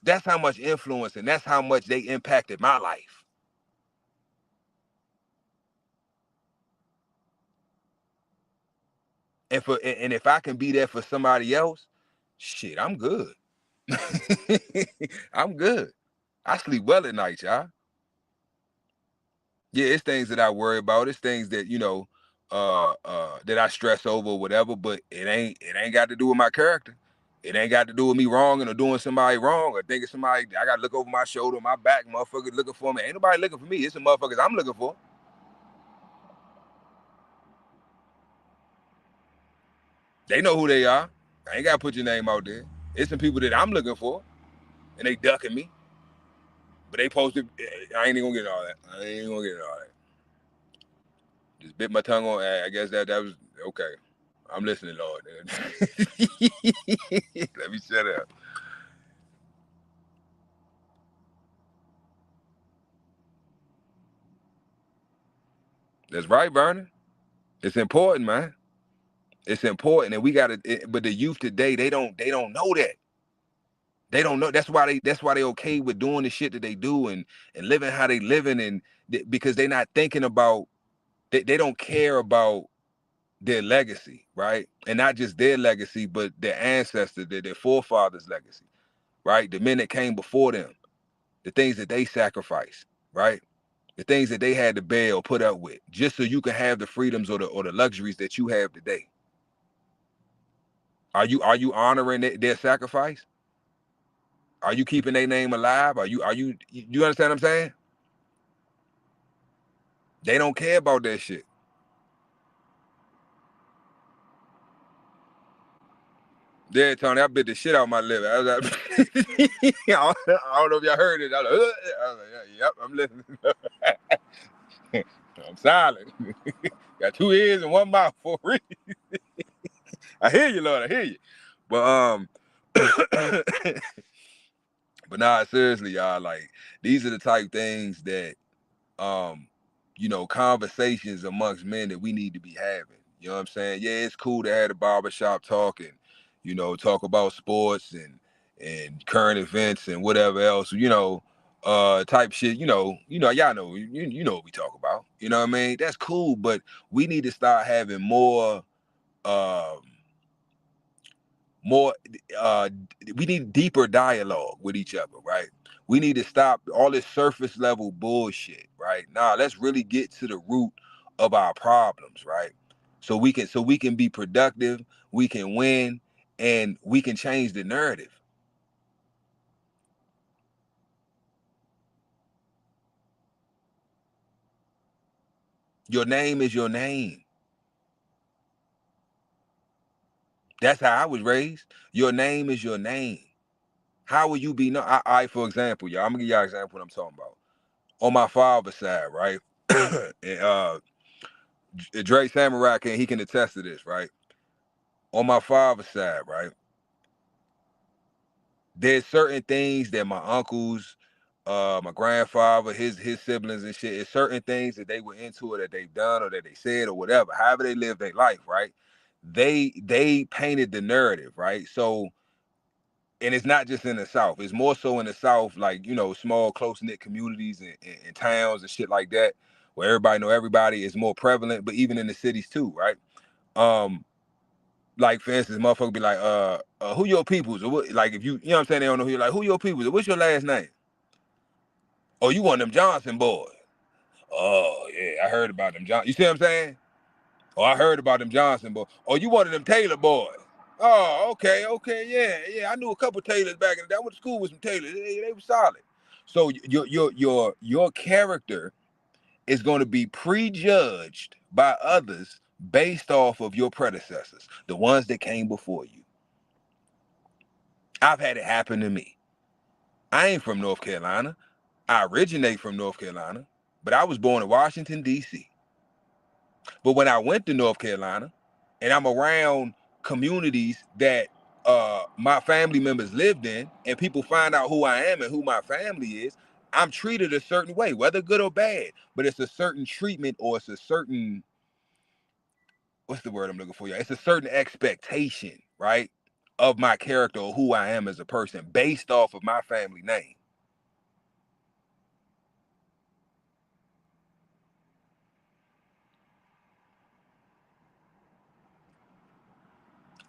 That's how much influence and that's how much they impacted my life. And if I can be there for somebody else, shit, I'm good. I'm good. I sleep well at night, y'all. Yeah, it's things that I worry about. It's things that, that I stress over or whatever, but it ain't got to do with my character. It ain't got to do with me wrong or doing somebody wrong or thinking somebody, I got to look over my shoulder, my back, motherfuckers looking for me. Ain't nobody looking for me. It's the motherfuckers I'm looking for. They know who they are. I ain't got to put your name out there. It's some people that I'm looking for, and they ducking me. But they posted, I ain't even gonna get all that. I ain't even gonna get all that. Just bit my tongue on, I guess that was, okay. I'm listening, Lord. Let me shut up. That's right, Vernon. It's important, man. It's important, and we got to. But the youth today, they don't know that. They don't know. That's why they okay with doing the shit that they do and living how they living, and because they not thinking about. They don't care about their legacy, right? And not just their legacy, but their ancestors, their forefathers' legacy, right? The men that came before them, the things that they sacrificed, right? The things that they had to bear or put up with, just so you can have the freedoms or the luxuries that you have today. Are you honoring their sacrifice? Are you keeping their name alive? You understand what I'm saying? They don't care about that shit. Yeah, Tony, I bit the shit out my liver. I don't know if y'all heard it. I was like, yep, I'm listening. I'm silent. Got 2 ears and 1 mouth for a reason. I hear you, Lord. I hear you. But but nah, seriously, y'all. Like, these are the type things that conversations amongst men that we need to be having. You know what I'm saying? Yeah, it's cool to have the barbershop talk and, talk about sports and current events and whatever else, type shit, y'all know, you know what we talk about. You know what I mean? That's cool, but we need to start having um more we need deeper dialogue with each other, right? We need to stop all this surface level bullshit, right? Nah, let's really get to the root of our problems, right? So we can be productive, we can win, and we can change the narrative. Your name is your name. That's how I was raised. Your name is your name. How will you be known? For example, y'all, I'm gonna give y'all an example what I'm talking about. On my father's side, right? and, Dre Samurai he can attest to this, right? On my father's side, right? There's certain things that my uncles, my grandfather, his siblings and shit, it's certain things that they were into or that they've done or that they said or whatever, however they live their life, right? They painted the narrative, right? So, and it's not just in the South, it's more so in the South, like, small, close-knit communities and towns and shit like that, where everybody know everybody is more prevalent, but even in the cities too, right? Like, for instance, motherfucker be like, who your peoples? Or what, like, if you know what I'm saying, they don't know who you're like, who your peoples? Or what's your last name? Oh, you one of them Johnson boys. Oh, yeah, I heard about them Johnson. You see what I'm saying? Oh, I heard about them Johnson boys. Oh, you one of them Taylor boys. Oh, okay, yeah. I knew a couple tailors back in the day. I went to school with some tailors. They were solid. So your character is going to be prejudged by others based off of your predecessors, the ones that came before you. I've had it happen to me. I ain't from North Carolina. I originate from North Carolina, but I was born in Washington, D.C. But when I went to North Carolina and I'm around communities that my family members lived in, and people find out who I am and who my family is, I'm treated a certain way, whether good or bad. But it's a certain treatment, or it's a certain, what's the word I'm looking for? Yeah, it's a certain expectation, right, of my character or who I am as a person based off of my family name.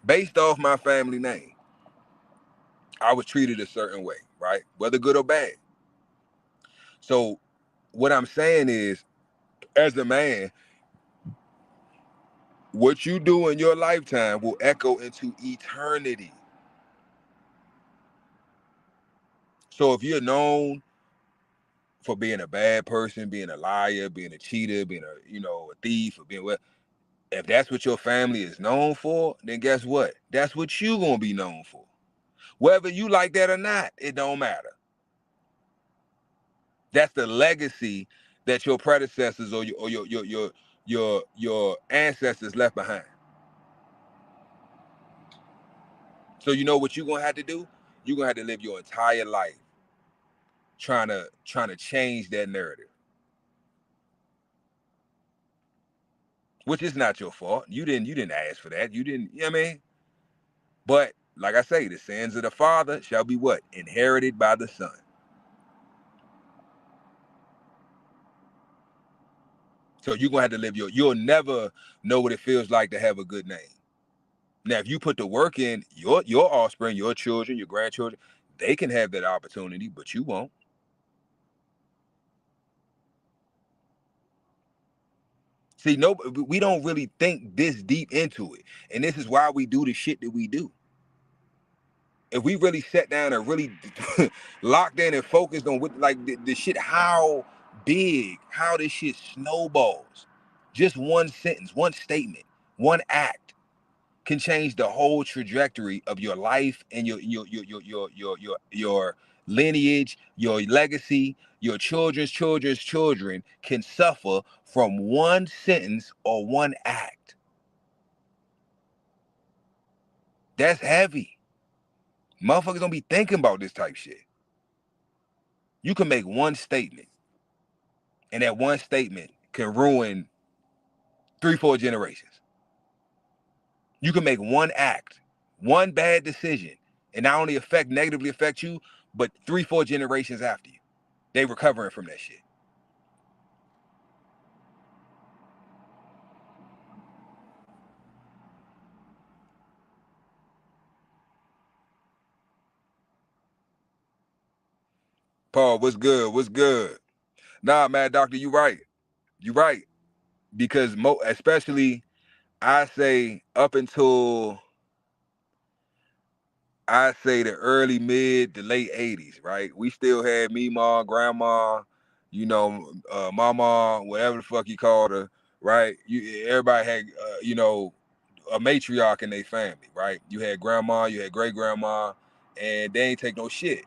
Based off my family name, I was treated a certain way, right, whether good or bad. So what I'm saying is, as a man, what you do in your lifetime will echo into eternity. So if you're known for being a bad person, being a liar, being a cheater, being a thief, or being what, if that's what your family is known for, then guess what? That's what you gonna be known for. Whether you like that or not, it don't matter. That's the legacy that your predecessors or your ancestors left behind. So you know what you're gonna have to do? You're gonna have to live your entire life trying to change that narrative. Which is not your fault. You didn't ask for that. You didn't, you know what I mean? But like I say, the sins of the father shall be what? Inherited by the son. So you're gonna have to live you'll never know what it feels like to have a good name. Now, if you put the work in, your offspring, your children, your grandchildren, they can have that opportunity, but you won't. See, no, we don't really think this deep into it. And this is why we do the shit that we do. If we really sat down and really locked in and focused on what, like the shit, how big, how this shit snowballs. Just one sentence, one statement, one act can change the whole trajectory of your life and your lineage, your legacy, your children's children can suffer from one sentence or one act. That's heavy. Motherfuckers don't be thinking about this type shit. You can make one statement, and that one statement can ruin 3-4 generations. You can make one act, one bad decision, and not only negatively affect you, but 3-4 generations after you. They recovering from that shit. Paul, what's good? What's good? Nah, man, doctor, you right. You right. Because especially I say up until the early, mid to late 80s, right? We still had me, mom, grandma, mama, whatever the fuck you called her, right? Everybody had, a matriarch in their family, right? You had grandma, you had great grandma, and they ain't take no shit.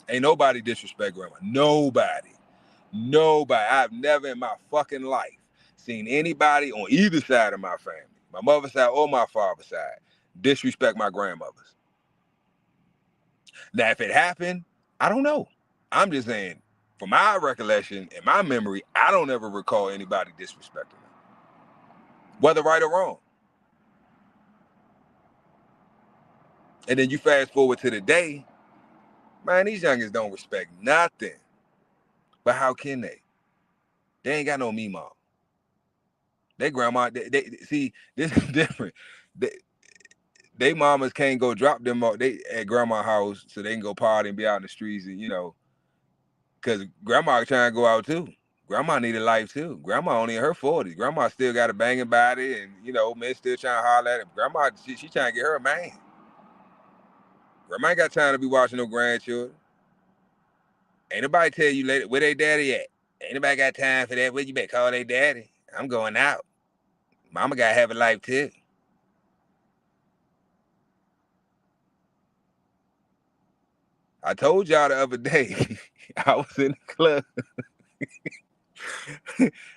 Ain't nobody disrespect grandma. Nobody. I've never in my fucking life seen anybody on either side of my family, my mother's side or my father's side, disrespect my grandmothers. Now, if it happened, I don't know. I'm just saying, from my recollection and my memory, I don't ever recall anybody disrespecting them, whether right or wrong. And then you fast forward to the day, man, these youngins don't respect nothing. But how can they? They ain't got no me mom. They grandma, they see, this is different. They mamas can't go drop them off they at grandma's house so they can go party and be out in the streets and because grandma trying to go out too. Grandma needed life too. Grandma only in her 40s. Grandma still got a banging body, and men still trying to holler at her. Grandma, she trying to get her a man. Grandma ain't got time to be watching no grandchildren. Ain't nobody tell you later where they daddy at. Ain't nobody got time for that. Where you better call they daddy. I'm going out. Mama gotta have a life too. I told y'all the other day, I was in the club.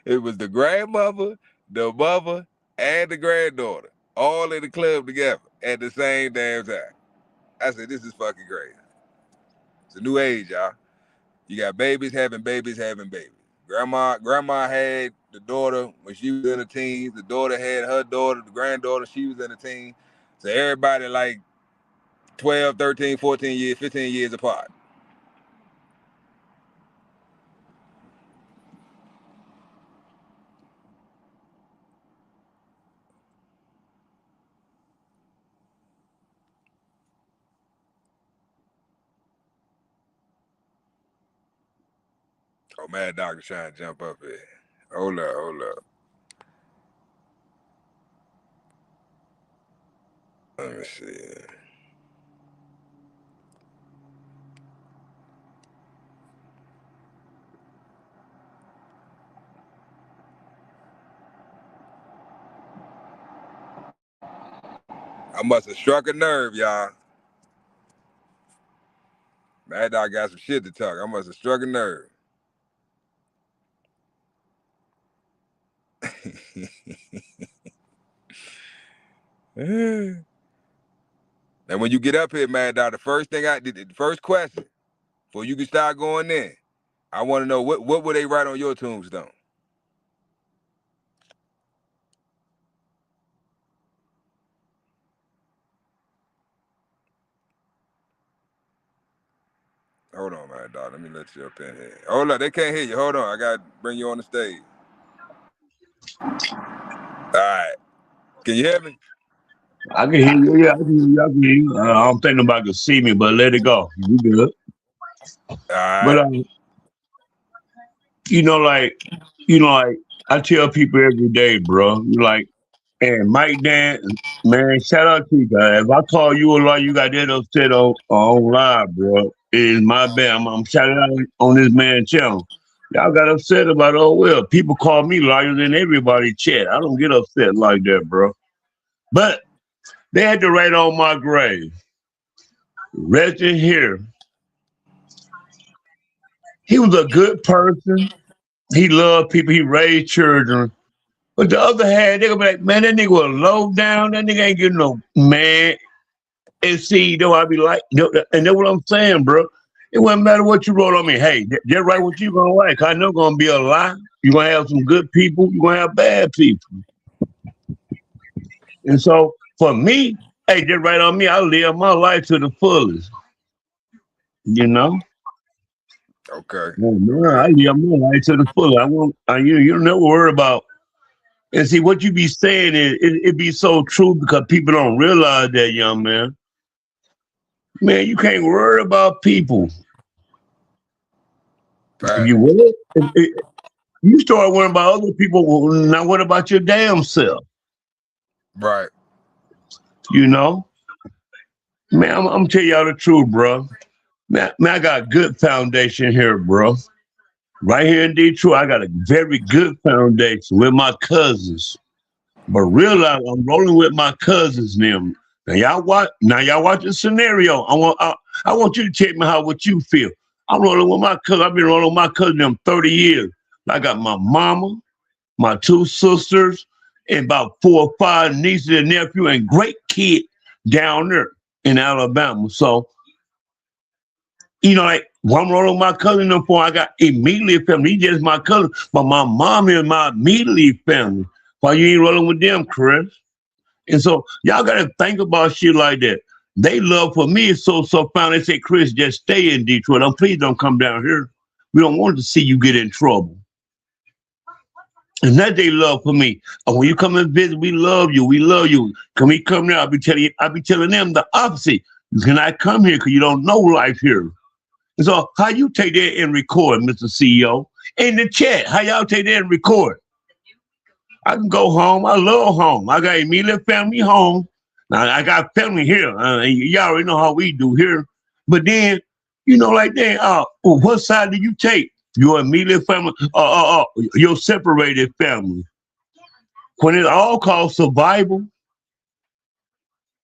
It was the grandmother, the mother, and the granddaughter all in the club together at the same damn time. I said, this is fucking crazy. It's a new age, y'all. You got babies having babies having babies. Grandma had the daughter when she was in the teens. The daughter had her daughter, the granddaughter, she was in the teens. So everybody like 12, 13, 14 years, 15 years apart. Oh, Mad Doctor trying to jump up here. Hold up. Let me see. I must have struck a nerve, y'all. Mad Dog got some shit to talk. I must have struck a nerve. And when you get up here, Mad Dog, the first question before you can start going in, I want to know what would they write on your tombstone? Hold on, Mad Dog. Let me let you up in here. Hold up, they can't hear you. Hold on, I gotta bring you on the stage. All right. Can you hear me? I can hear you. Yeah, I can hear you. I don't think nobody can see me, but let it go. You good. All right. But like I tell people every day, bro. And Mike Dan, man, shout out to you guys. If I call you a lawyer, you got that upset on live, bro. It is my bad. I'm shouting out on this man's channel. Y'all got upset about people call me lawyers in everybody chat. I don't get upset like that, bro. But they had to write on my grave. Rest in here. He was a good person. He loved people. He raised children. But the other hand, they gonna be like, man, that nigga was low down. That nigga ain't getting no man. And see, I be like, and that's what I'm saying, bro. It wouldn't matter what you wrote on me. Hey, just write what you gonna like. I know gonna be a lie. You're gonna have some good people. You're gonna have bad people. And so for me, hey, just write on me. I live my life to the fullest. You know? Okay. I live my life to the fullest. You don't never worry about. And see, what you be saying it be so true because people don't realize that, young man. Man, you can't worry about people. Right. If you will, you start worrying about other people. Well, now what about your damn self? Right. You know? Man, I'm telling y'all the truth, bro. Man, I got a good foundation here, bro. Right here in Detroit, I got a very good foundation with my cousins. But realize I'm rolling with my cousins now. Now y'all watch the scenario. I want you to tell me what you feel. I'm rolling with my cousin. I've been rolling with my cousin them 30 years. I got my mama, my two sisters, and about 4 or 5 nieces and nephews and great kid down there in Alabama. So, like one rolling with my cousin them I got immediately family. He just my cousin, but my mom is my immediately family. Why you ain't rolling with them, Chris? And so y'all gotta think about shit like that. They love for me is so found. They say, Chris, just stay in Detroit. Please don't come down here. We don't want to see you get in trouble. And that they love for me. And when you come and visit, we love you. We love you. Can we come there? I'll be telling them the opposite. You cannot come here because you don't know life here. And so how you take that and record, Mr. CEO? in the chat. How y'all take that and record? I can go home. I love home. I got immediate family home. Now I got family here. Y'all already know how we do here. But then, like that. Well, what side do you take? Your immediate family, your separated family. When it all called survival.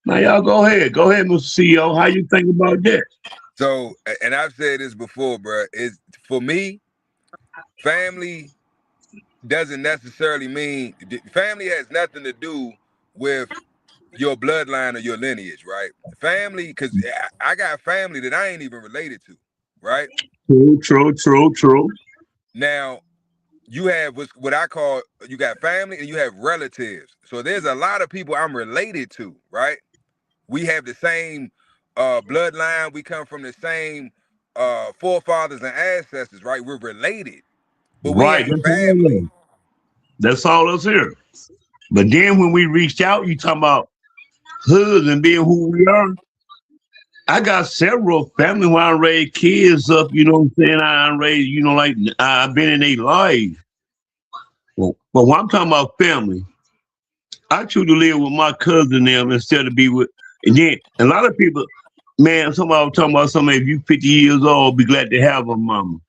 Now y'all go ahead, Mr. CEO. How you think about that? So, and I've said this before, bro. Is for me, family doesn't necessarily mean family has nothing to do with your bloodline or your lineage, right? Family, because I got family that I ain't even related to, right? True. Now, you have what I call, you got family and you have relatives. So there's a lot of people I'm related to, right? We have the same bloodline. We come from the same forefathers and ancestors, right? We're related, but we Right. ain't family. That's all us here. But then when we reached out, you talking about hoods and being who we are. I got several family where I raised kids up, you know what I'm saying? I raised, like I've been in their life. Well, but when I'm talking about family, I choose to live with my cousin them instead of be with, and then a lot of people, man, somebody was talking about somebody, if you 50 years old, be glad to have a mama.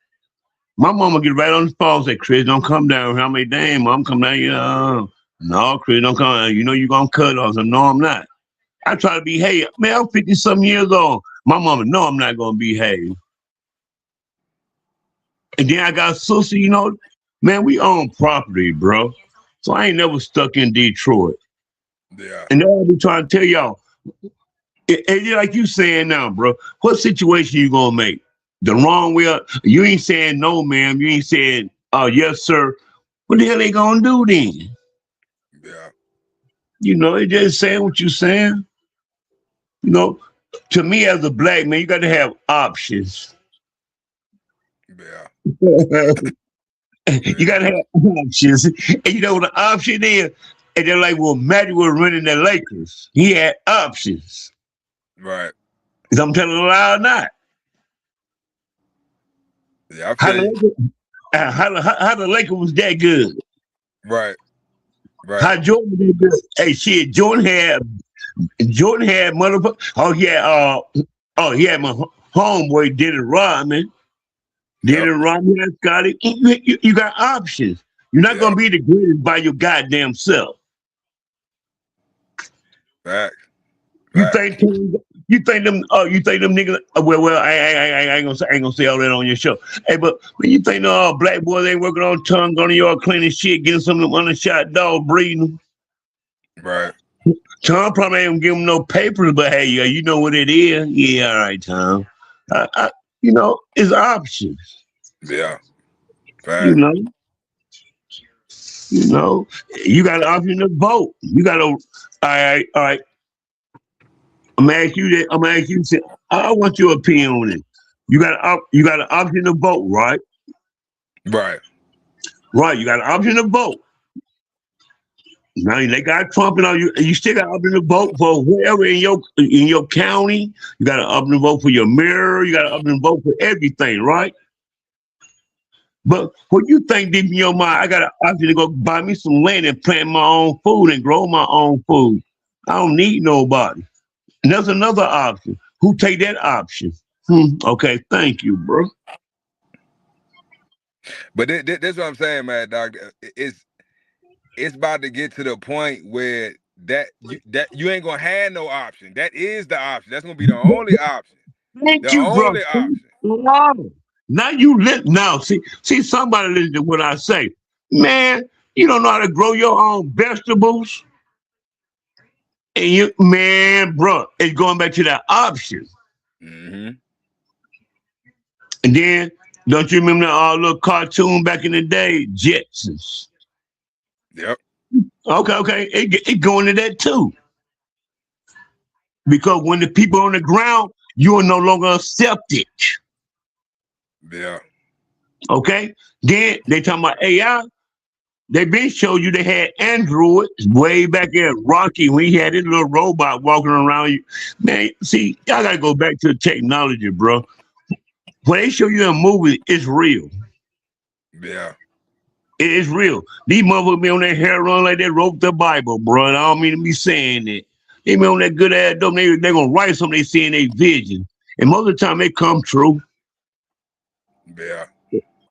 My mama get right on the phone and say, Chris, don't come down here. I'm like, damn, mom, come down here. No, Chris, don't come. You know you're going to cut off. I said, no, I'm not. I try to behave. Man, I'm 50-some years old. My mama, no, I'm not going to behave. And then I got a sister, man, we own property, bro. So I ain't never stuck in Detroit. Yeah. And I'll be trying to tell y'all, and like you saying now, bro, what situation you going to make? The wrong way? You ain't saying no, ma'am. You ain't saying, yes, sir. What the hell they going to do then? Yeah. It just saying what you saying. To me as a black man, you got to have options. Yeah. You got to have options. And what the option is? And they're like, well, Magic was running the Lakers. He had options. Right. Is I'm telling a lie or not? Yeah, I feel you. How the Lakers was that good? Right. Right. How Jordan did good? Hey, shit, Jordan had motherfucker. He had my homeboy Dennis Rodman. Dennis Rodman, Scotty. You got options. You're not gonna be the greatest by your goddamn self. Right. You think them? You think them niggas? Well, I ain't gonna say all that on your show. Hey, but when you think black boys ain't working on tongue, going to your cleaning shit, getting some of them unshot dogs breeding. Right. Tom probably ain't gonna give him no papers, but hey, you know what it is. Yeah, all right, Tom. It's options. Yeah. Right. You got an option to vote. You got to. All right. I'm gonna ask you that. I'm gonna ask you. I want your opinion on it. You got an option to vote, right? Right. Right. You got an option to vote. Now they got Trump and all you still got an option to vote for whoever in your county. You got an option to vote for your mayor. You got an option to vote for everything, right? But what you think deep in your mind, I got an option to go buy me some land and plant my own food and grow my own food. I don't need nobody. And there's another option. Who take that option? Okay, thank you, bro. But this what I'm saying, man, dog. It's about to get to the point where you ain't gonna have no option. That is the option. That's gonna be the only option. Thank The you, bro. only option. Now you listen. Now see somebody listen to what I say, man. You don't know how to grow your own vegetables, and bro, it's going back to that option. Mm-hmm. And then, don't you remember that little cartoon back in the day, Jetsons? Yep. Okay, it going to that too. Because when the people on the ground, you are no longer accepted. Yeah. Okay? Then they talking about AI. They been showed you they had androids way back there. Rocky, when he had his little robot walking around you. Man, see, y'all gotta go back to the technology, bro. When they show you a movie, it's real. Yeah. It's real. These motherfuckers be on their hair run like they wrote the Bible, bro. And I don't mean to be saying that. They be on that good ass dope. They gonna write something they see in their vision. And most of the time it come true. Yeah.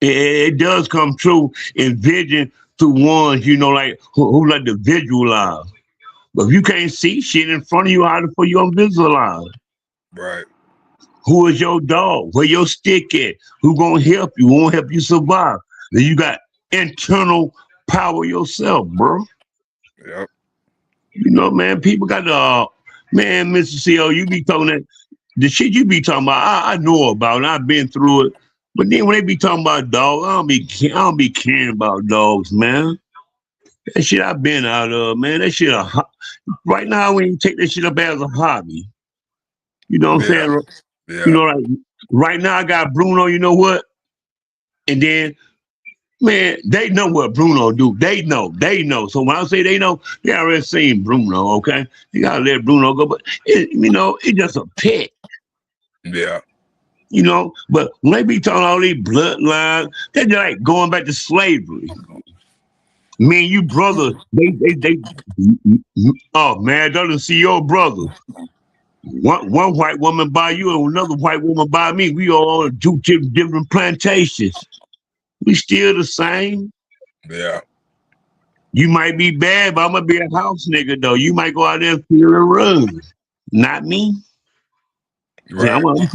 It does come true in vision through ones, like who like to visualize. But if you can't see shit in front of you, how the fuck you gonna visualize? Right. Who is your dog? Where your stick at? Who gonna help you? Who gonna help you survive? Then you got internal power yourself, bro. Yep. Man, people got man, Mr. CO, you be talking that the shit you be talking about, I know about and I've been through it. But then when they be talking about dogs, I don't be caring about dogs, man. That shit I've been out of, man. That shit right now I wouldn't even take that shit up as a hobby. You know what I'm Yeah. saying? Yeah. Like right now I got Bruno, you know what? And then man, they know what Bruno do. They know. So when I say they know, they already seen Bruno, okay? You gotta let Bruno go. But it's just a pet. Yeah. But when they be talking all these bloodlines, they're like going back to slavery. Me and you brothers, they oh man, doesn't see your brother. One white woman by you and another white woman by me. We all on two different plantations. We still the same. Yeah. You might be bad, but I'm gonna be a house nigga though. You might go out there and feel and run. Not me. See, I'm Right.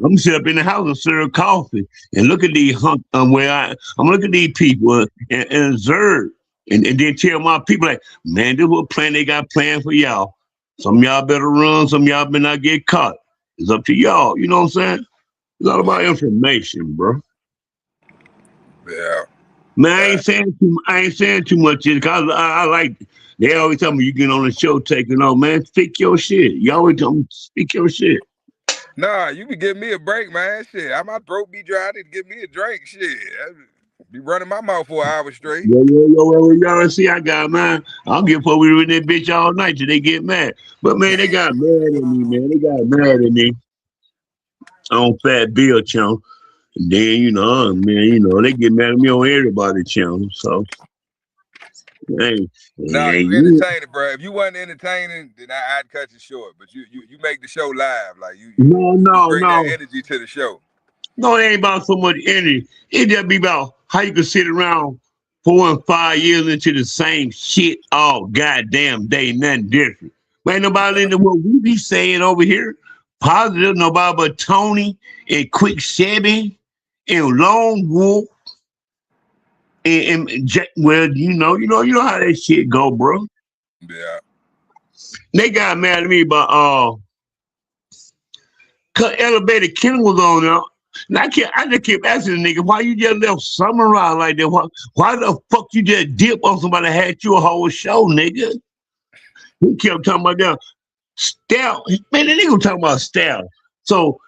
gonna sit up in the house and serve coffee and look at these I'm look at these people and observe and then tell my people like, man, this what plan they got planned for y'all. Some of y'all better run, some of y'all better not get caught. It's up to y'all. You know what I'm saying? It's all about information, bro. Yeah. Man, I ain't saying too much because I like. They always tell me you get on the show taking on, man. Speak your shit. You always tell me speak your shit. Nah, you be giving me a break, man. Shit, my throat be dry. I need to give me a drink. Shit, I be running my mouth for an hour straight. Y'all see I got mine. I'll give up with that bitch all night till they get mad. But man, they got mad at me, man. They got mad at me on Fat Bill channel. And then, man, they get mad at me on everybody channel. So hey, Nah, you entertaining, bro. If you wasn't entertaining, then I'd cut you short. But you make the show live. Like you bring that no. energy to the show. No, it ain't about so much energy. It just be about how you can sit around 4 and 5 years into the same shit all goddamn day, nothing different. But ain't nobody into what we be saying over here. Positive, nobody but Tony and Quick Chevy and Lone Wolf and well, you know how that shit go, bro. Yeah. They got mad at me about cause Elevated Ken was on there. And I just kept asking the nigga, why you just left Samurai like that? Why the fuck you just dip on somebody that had you a whole show, nigga? He kept talking about that style. Man, the nigga was talking about style. So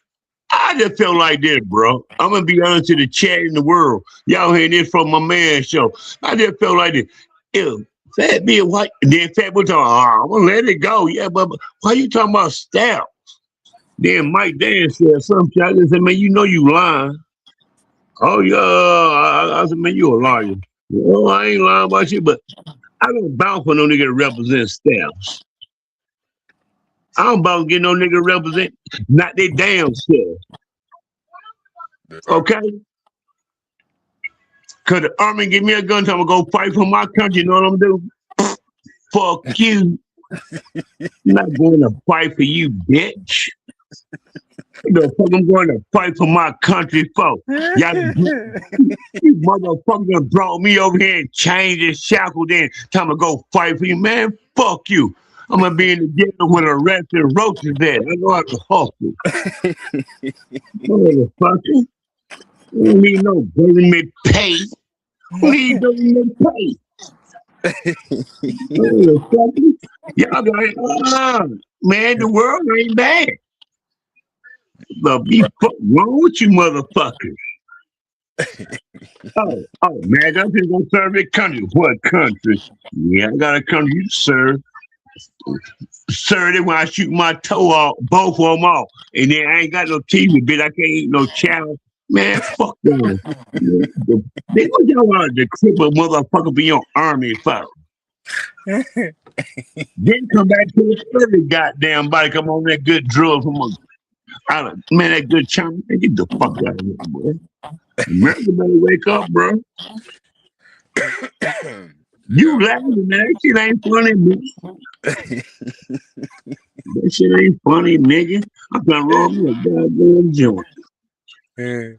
I just felt like this, bro. I'm gonna be honest to the chat in the world. Y'all hearing this from my man show. I just felt like this. Ew, Fat Bill White. And then Fat Bill talking, I'm gonna let it go. Yeah, but why you talking about style? Then Mike Dan said something. I just said, man, you know you lying. Oh, yeah. I said, man, you a liar. Well, I ain't lying about you, but I don't bounce for no nigga to represent staffs. I don't bounce get no nigga to represent not their damn self. Okay? Because the army give me a gun, time to go fight for my country. You know what I'm doing? Fuck you. I'm not going to fight for you, bitch. The fuck I'm going to fight for my country for? You motherfuckers brought me over here and changed and shackled in. Time to go fight for you, man. Fuck you. I'm gonna be in the jail with a rat and roaches there. I know how to hustle. Motherfucker. You don't need no government pay. Who need government pay? Motherfucker. Y'all got man, the world ain't bad. But be wrong with you motherfuckers. Oh man, I'm just gonna serve it country. What country? Yeah, I got a country you serve. Serve it when I shoot my toe off, both of them off. And then I ain't got no TV, bitch. I can't eat no chow. Man, fuck them. They want y'all out to cripple motherfucker be on army fire. Then come back to the early goddamn body. Come on, that good drug from man, that good China. Man, get the fuck out of here, boy. America better wake up, bro. You laughing, man. That shit ain't funny, bitch. That shit ain't funny, nigga. I'm gonna roll me a goddamn joint. That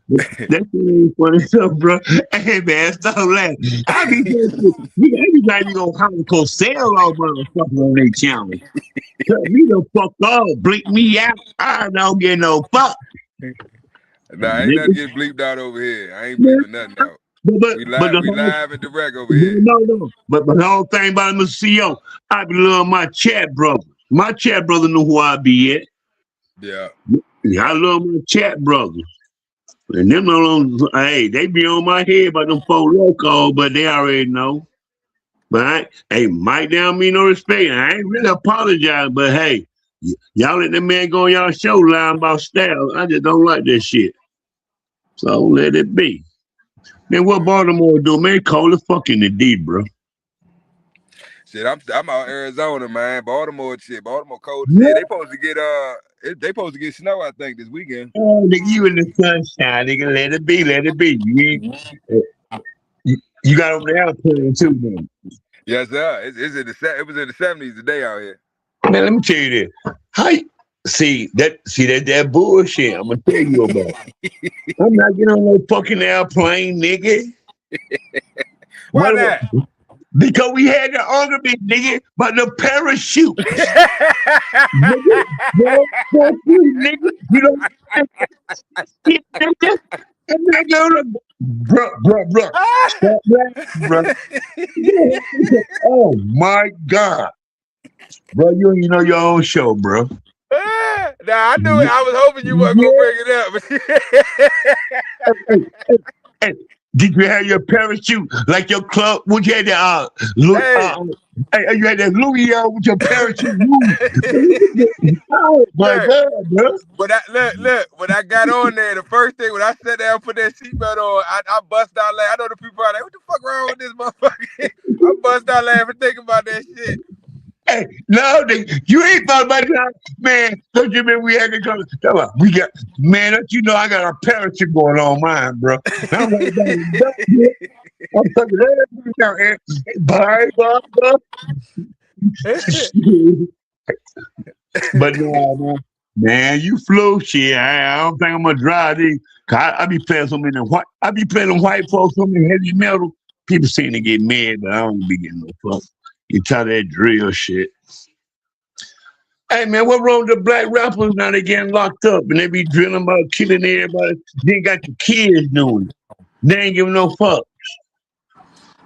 shit ain't funny stuff, bro. Hey, man, stop laughing. I be saying, every time you go Holocaust sell all motherfuckers on their channel. Tell me the fuck off, bleep me out. I don't get no fuck. Nah, ain't nothing get bleeped out over here. I ain't bleeping nothing out. We live and direct over here. No. But the whole thing about Mr. CEO, I be loving my chat brother. My chat brother know who I be at. Yeah. I love my chat brother. And them hey, they be on my head about them four locals, but they already know. But Mike down me no respect. I ain't really apologize, but hey, y'all let that man go on y'all show lying about style. I just don't like that shit. So let it be. Man, what Baltimore do, man? Cold as fuck in the D, bro. Shit, I'm out Arizona, man. Baltimore shit. Baltimore cold as shit. They supposed to get snow, I think, this weekend. Oh, nigga, you in the sunshine, nigga. Let it be, let it be. You got over the airplane too, man. Yes, sir. It was in the 70s today out here. Man, let me tell you this. How you see that bullshit I'm gonna tell you about. I'm not getting on no fucking airplane, nigga. Why not? Because we had the argument, nigga, about the parachute. Nigga, you don't shit, nigga. I'm not gonna bro. Stop that, bro. Oh my God. Bro, you don't even know your own show, bro. Nah, I knew it. I was hoping you weren't gonna bring it up. Hey, did you have your parachute like your club? Would you have the you had that Louis with your parachute? Oh my God, bro! But look, when I got on there, the first thing when I sat down, put that seatbelt on, I bust out laughing. I know the people are like, "What the fuck wrong with this motherfucker?" I bust out laughing thinking about that shit. Hey, no, you ain't thought about that, man. Don't you remember we had to come? We got, man. Don't you know I got a parachute going on mine, bro? I'm fucking everything down here. Bye. But no, man, you flew shit. I don't think I'm gonna drive these. I be playing so many white. I be playing them white folks, so many heavy metal. People seem to get mad, but I don't be getting no fuck. You try that drill shit. Hey man, what wrong with the black rappers now? They getting locked up and they be drilling about killing everybody. They got the kids doing it. They ain't giving no fucks.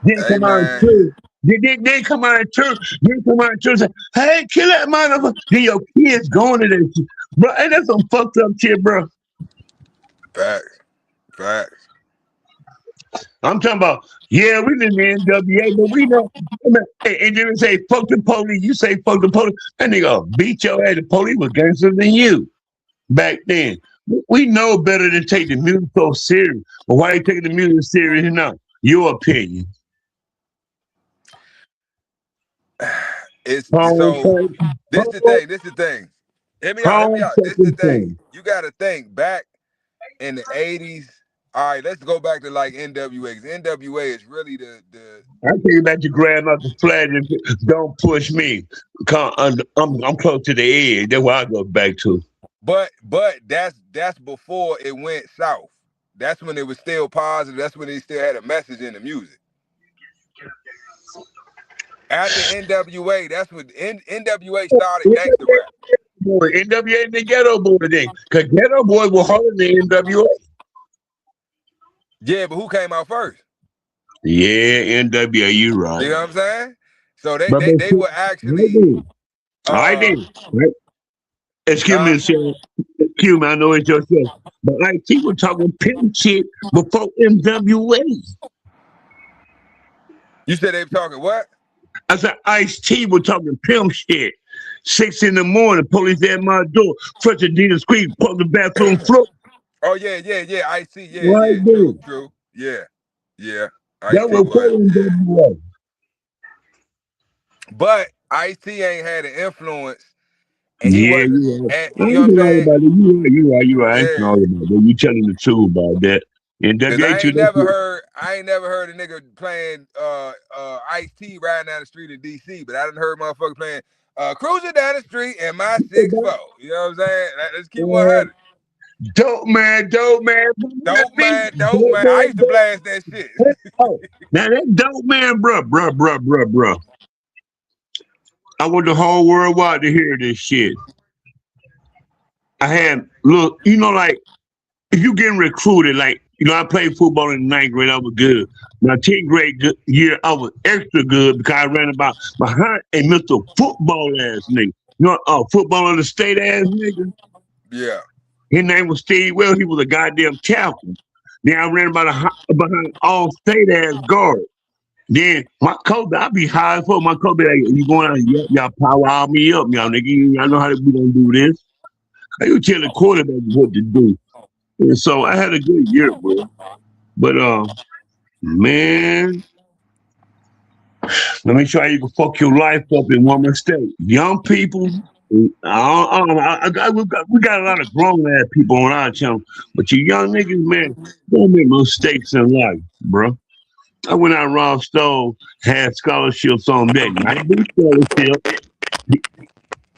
Then come out in church. They come out in church. They come out in church and say, hey, kill that motherfucker. Then your kids going to that shit. Bro, ain't that some fucked up shit, bro? Facts. I'm talking about, yeah, we in the NWA, but we know. And then they say, fuck the police. You say, fuck the police. And they go, beat your ass. The police was gangster than you back then. We know better than take the music so serious. But why you taking the music serious now? Your opinion. This the thing. Hear me out. This is the thing. You got to think back in the 80s. All right, let's go back to like NWA. NWA is really the. I take you back to grandmother flag and don't push me. I'm close to the edge. That's where I go back to. But that's before it went south. That's when it was still positive. That's when they still had a message in the music. After NWA, that's when NWA started gangster rap. NWA and the Ghetto Boy thing. Because Ghetto Boy were harder than NWA. Yeah, but who came out first? Yeah, NWA, you right. You know what I'm saying? So they were actually. I did. Right? Excuse me, sir. Excuse me, I know it's your show. But like people talking pimp shit before NWA. You said they were talking what? I said Ice-T was talking pimp shit. 6 in the morning, police at my door. Fresh Adidas Creek, put the bathroom floor. Oh yeah. I see. Right Yeah. there. True. Yeah. Ice That T was was. playing Yeah. WA. But Ice T ain't had an influence, and he Yeah, wasn't. you right. And, I you know ain't what I'm gonna lie saying? about it. You right. I ain't Yeah. gonna lie about that. You telling the truth about that. And Cause WA2, that's it. I ain't never heard a nigga playing Ice T riding down the street in DC, but I done heard motherfuckers playing cruising down the street in my 6'4". You know what I'm saying? Let's keep Uh, 100. dope man. That beat, Dope dope man. I man, used to dope. blast that shit. Oh, now that dope man, bro. I want the whole world wide to hear this shit. I had look, like if you getting recruited, like I played football in the ninth grade, I was good. My 10th grade year, I was extra good because I ran about behind a Mr. Football ass nigga. Football of the state ass nigga. Yeah. His name was Steve Well. He was a goddamn captain. Then I ran behind all state ass guards. Then my coach, I be high as fuck. My coach be like, "You going out? Y'all power all me up, y'all nigga. Y'all know how we gonna do this." You tell the quarterback what to do. And so I had a good year, bro. But man, let me show you can fuck your life up in one mistake. Young people, we got a lot of grown ass people on our channel, but you young niggas, man, don't make mistakes in life, bro. I went out and robbed stove, had scholarships on deck. Not big scholarship.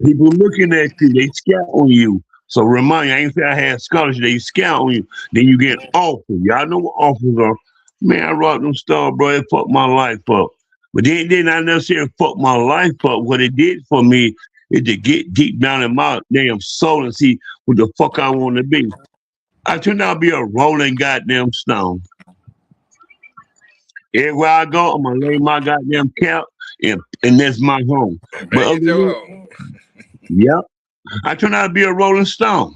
People looking at you, they scout on you. So remind you, I ain't say I had scholarship, they scout on you. Then you get offers. Y'all know what offers are. Man, I robbed them stars, bro. It fucked my life up. But then I necessarily fucked my life up. What it did for me is to get deep down in my damn soul and see what the fuck I want to be. I turned out to be a rolling goddamn stone. Everywhere I go, I'm gonna lay my goddamn cap and that's my home. But Make other it than your that, home. yep. I turned out to be a rolling stone.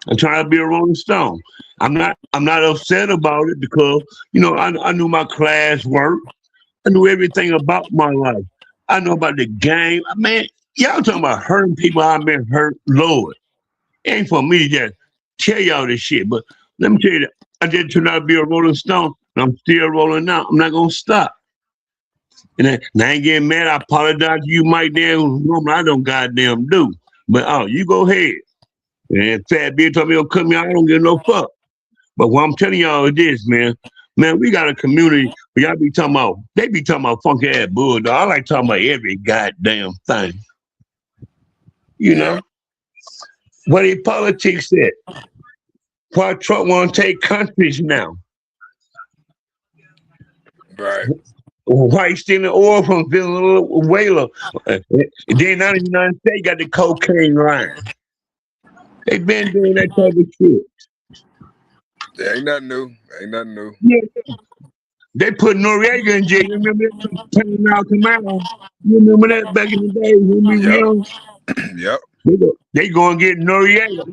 I try to be a rolling stone. I'm not upset about it because I knew my class work. I knew everything about my life. I know about the game. Man, y'all talking about hurting people I've been hurt. Lord, it ain't for me to just tell y'all this shit. But let me tell you that I just turned out to be a rolling stone. And I'm still rolling out. I'm not gonna stop. And I ain't getting mad. I apologize to you, Mike. Damn, I don't goddamn do. But you go ahead. And Fat Bitch told me don't cut me out. I don't give no fuck. But what I'm telling y'all is this, man. Man, we got a community where y'all be talking about, they be talking about funky ass bull, dog. I like talking about every goddamn thing. You Yeah. know? What the politics said. Why Trump want to take countries now? Right. Why he stealing oil from Venezuela? Then now the United States got the cocaine line. They been doing that type of shit. Yeah, ain't nothing new. Ain't nothing new. Yeah, they put Noriega in jail. You remember that Panama Canal? You remember that back in the day when we were Yep. young? Yep. They gonna get Noriega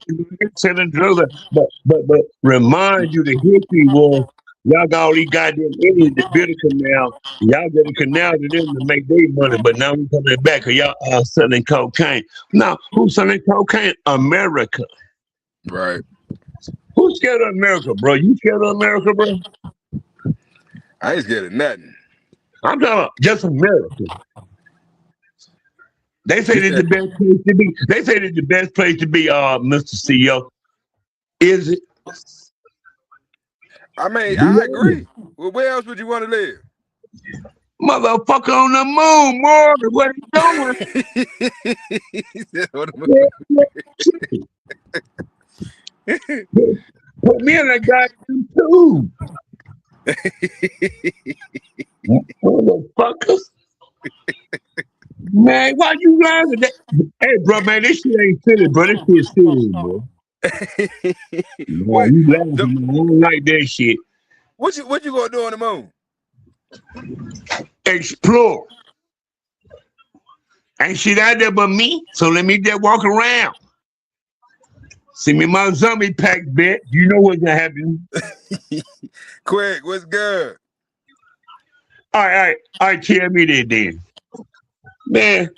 selling drugs. But remind you the history was y'all got all these goddamn Indians that build a canal. Y'all get a canal to them to make their money, but now we coming back because y'all are selling cocaine. Now, who's selling cocaine? America. Right. Who's scared of America, bro? You scared of America, bro? I ain't scared of nothing. I'm talking about just America. They say You this is said, the best place to be. They say this is the best place to be, Mr. CEO. Is it? I mean, Be I honest. agree. Well, where else would you want to live? Motherfucker on the moon, Morgan. What are you doing? He said, "What am Yeah, yeah, shit. Put me in that goddamn tube. Motherfuckers. Man, why you laughing? Hey, bro, man, this shit ain't silly, bro. This shit serious, bro. Man, what? you The, laughing, man. I don't like that shit. what you gonna do on the moon? Explore. Ain't shit out there but me, so let me just walk around. See me my zombie pack, bet. You know what's gonna happen. Quick, what's good? All right, tell me that then. Man,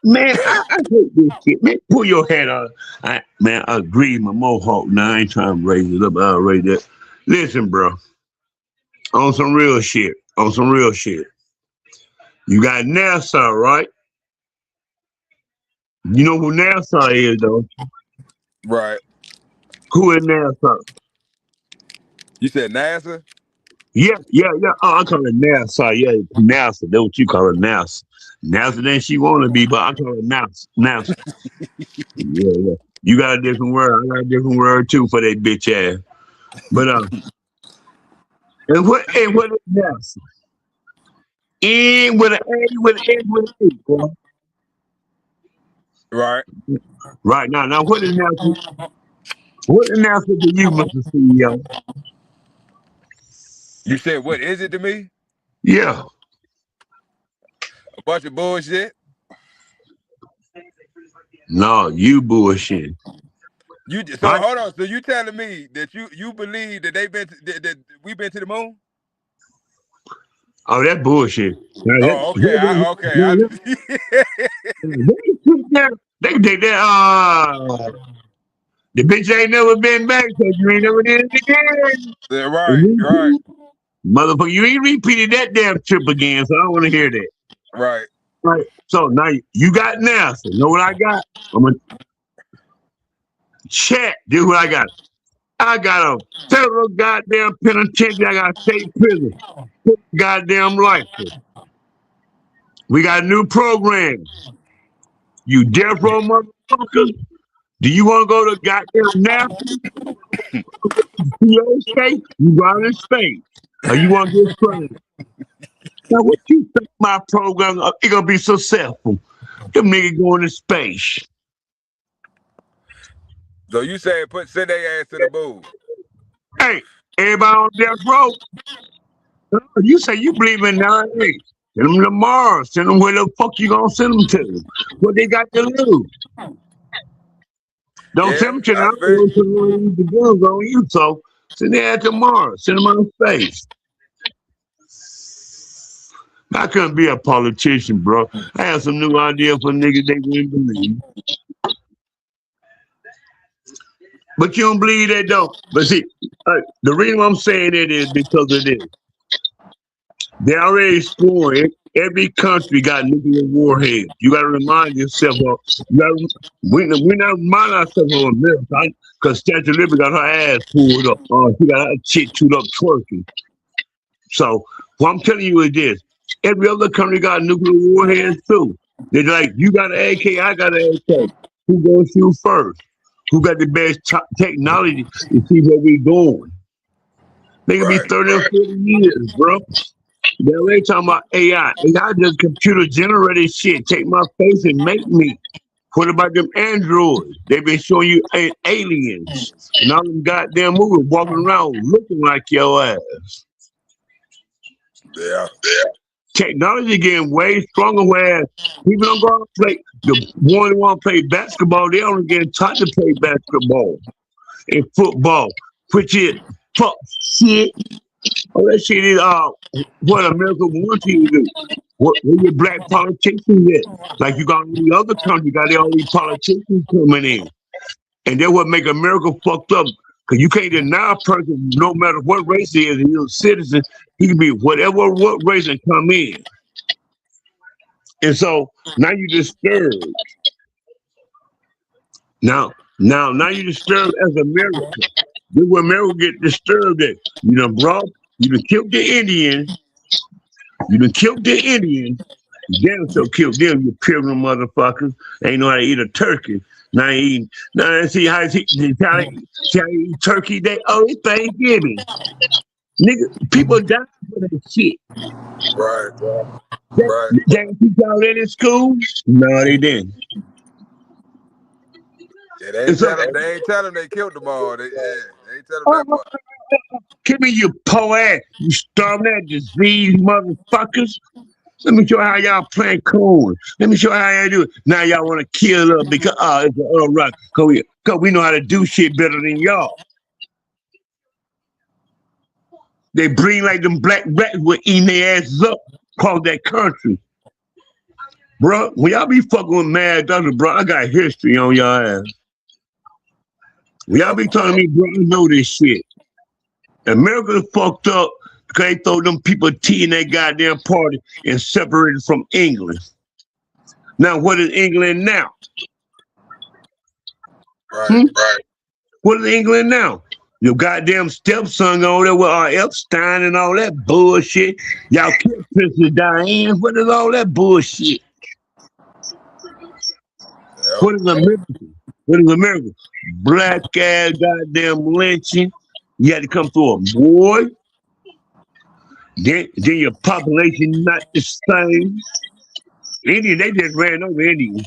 Man, I hate this shit. Man, pull your head out. Man, I agree. My mohawk. Now I ain't trying to raise it up. I'll raise that. Listen, bro. On some real shit. On some real shit. You got NASA, right? You know who NASA is, though. Right. Who is NASA? You said NASA? Yeah, yeah, yeah. Oh, I call it NASA. Yeah, NASA. That's what you call it, NASA. NASA than she want to be, but I call it NASA. NASA. Yeah, yeah. You got a different word. I got a different word too for that bitch ass. But and what is NASA? N with an A with an S with an A, boy. Right. Right now, what is NASA? What is NASA to you, Mr. CEO? You said what is it to me? Yeah. A bunch of bullshit. No, you bullshit. So Right? hold on. So you telling me that you believe that that we been to the moon? Oh, that bullshit. Now, Oh, okay. they the bitch ain't never been back, so you ain't never did it again. Yeah, right. Motherfucker, you ain't repeated that damn trip again, so I don't want to hear that. Right. Right. So now you got NASA. Know what I got? I'm gonna check. Do what I got. I got a federal goddamn penitentiary. I got state prison. Goddamn license. We got a new program. You death row motherfuckers. Do you want to go to goddamn NASA? PO state? You go out in space. Or you want to get trained? Now, what you think my program is going to be successful? Them niggas going to space. So you say send their ass to the moon? Hey, everybody on death row, you say you believe in 9/8. Send them to Mars. Send them where the fuck you gonna send them to? What they got to lose? Don't Yeah, send them to I now. feel you. The guns on you. So send their ass to Mars. Send them out of space. I couldn't be a politician, bro. I had some new idea for niggas they wouldn't believe. But you don't believe that, though. But see, the reason I'm saying it is because of this. They already exploring. Every country got nuclear warheads. You got to remind yourself of. We not remind ourselves of America because Statue of Liberty got her ass pulled up. She got her shit chewed up twerking. So what I'm telling you is this: every other country got nuclear warheads too. They're like, you got an AK, I got an AK. Who gonna shoot first? Who got the best technology to see where we going? They could be Right. 30 or 40 years, bro. They talking about AI. AI just computer generated shit. Take my face and make me. What about them androids? They been showing you aliens. And all them goddamn movies walking around looking like your ass. Yeah. Technology getting way stronger where people don't go out and play. The one who want to play basketball, they only getting taught to play basketball and football, which is fuck shit. Oh, that shit is what America wants you to do. Where your black politicians at? Like you got in the other country, got all these politicians coming in. And that's what make America fucked up. Because you can't deny a person, no matter what race he is, and he's a citizen, he can be what race and come in. And so now you disturbed. Now you disturbed as America. This is where America get disturbed at. You done killed the Indians. You done killed the Indians. You damn so killed them, you pilgrim motherfuckers. Ain't know how to eat a turkey. Now see how they eat turkey. They it's Thanksgiving. Nigga, people die for that shit. Right. Right. They didn't teach y'all that in school? No, they didn't. Yeah, they ain't tell them they killed them all. They ain't tell them that part. Give me your poet, you starving that disease motherfuckers. Let me show you how y'all playing cool. Let me show you how y'all do it. Now y'all want to kill her because it's all right. Cause we know how to do shit better than y'all. They breed like them black rats were eating their asses up across that country. Bro, when y'all be fucking with mad dollars, bro, I got history on y'all ass. When y'all be telling me, bro, I know this shit. America fucked up because they throw them people tea in their goddamn party and separated from England. Now, what is England now? Right. Right. What is England now? Your goddamn stepson over there with Epstein and all that bullshit. Y'all killed Princess Diane. What is all that bullshit? Yep. What is America? What is America? Black ass goddamn lynching. You had to come through a war. Then your population not the same. Indian, they just ran over Indian.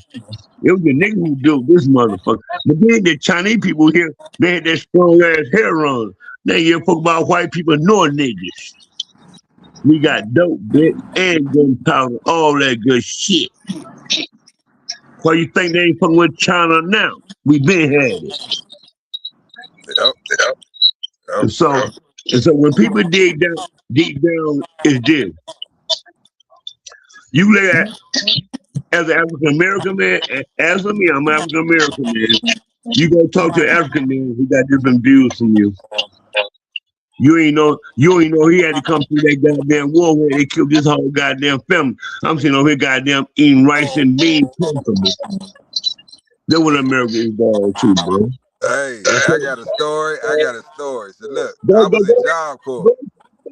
It was the niggas who built this motherfucker. But then the Chinese people here, they had that strong ass hair on. They give a fuck about white people nor niggas. We got dope, bitch, and gunpowder, all that good shit. Why you think they ain't fucking with China now? We been had it. Yep. Yep. And so when people dig down, deep down is this. You look at as an African American man, as for me, I'm an African American man. You go talk to an African man who got different views from you. You ain't know he had to come through that goddamn war where they killed this whole goddamn family. I'm sitting over here goddamn eating rice and beans comfortable. That's what America is going to, bro. Hey, I got a story. So look, I was in Job Corps.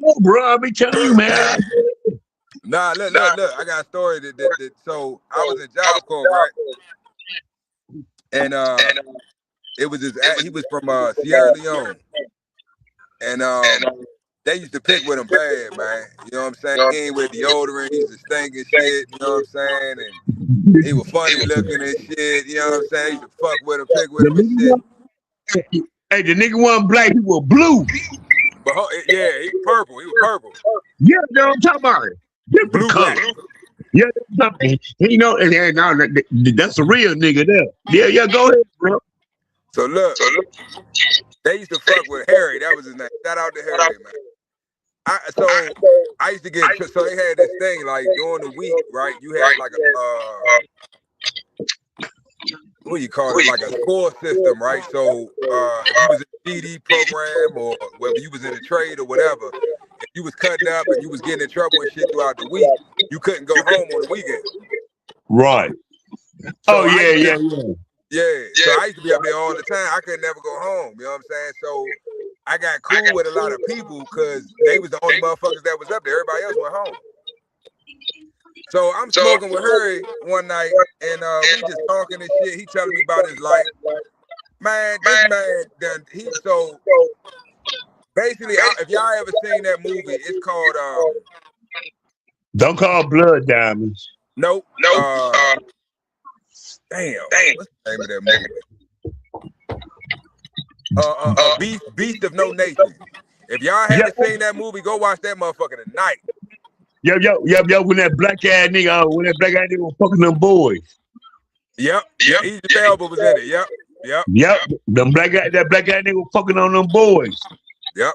Oh, bro, I be telling you, man. Nah, look. I got a story that so I was in Job Corps, right? And it was he was from Sierra Leone. And they used to pick with him bad, man. You know what I'm saying? He ain't with deodorant, he used to stink and shit, you know what I'm saying? And he was funny looking and shit, you know what I'm saying? They used to fuck with him, pick with him and shit. Hey, the nigga wasn't black, he was blue. But yeah, he was purple. Yeah, you know what I'm talking about. Blue color. Yeah, you know, that's a real nigga there. Yeah, go ahead, bro. So look, they used to fuck with Harry. That was his name. Shout out to Harry, man. I used to get, so they had this thing like during the week, right? You had like a what do you call it? Like a score system, right? So if you was in a GD program or whether you was in a trade or whatever, if you was cutting up and you was getting in trouble and shit throughout the week, you couldn't go home on the weekend. Right. So yeah. So I used to be up there all the time. I could never go home. You know what I'm saying? So I got cool with a lot of people because they was the only motherfuckers that was up there. Everybody else went home. So I'm smoking with Harry one night, and we just talking and shit. He telling me about his life. Man, this man so basically, if y'all ever seen that movie, it's called Don't Call Blood Diamonds. Nope. Damn. What's the name of that movie? Beast of No Nation. If y'all haven't seen that movie, go watch that motherfucker tonight. Yo, when that black ass nigga was fucking them boys. Yep. Easy Elba was in it. Yep. That black ass nigga was fucking on them boys. Yep.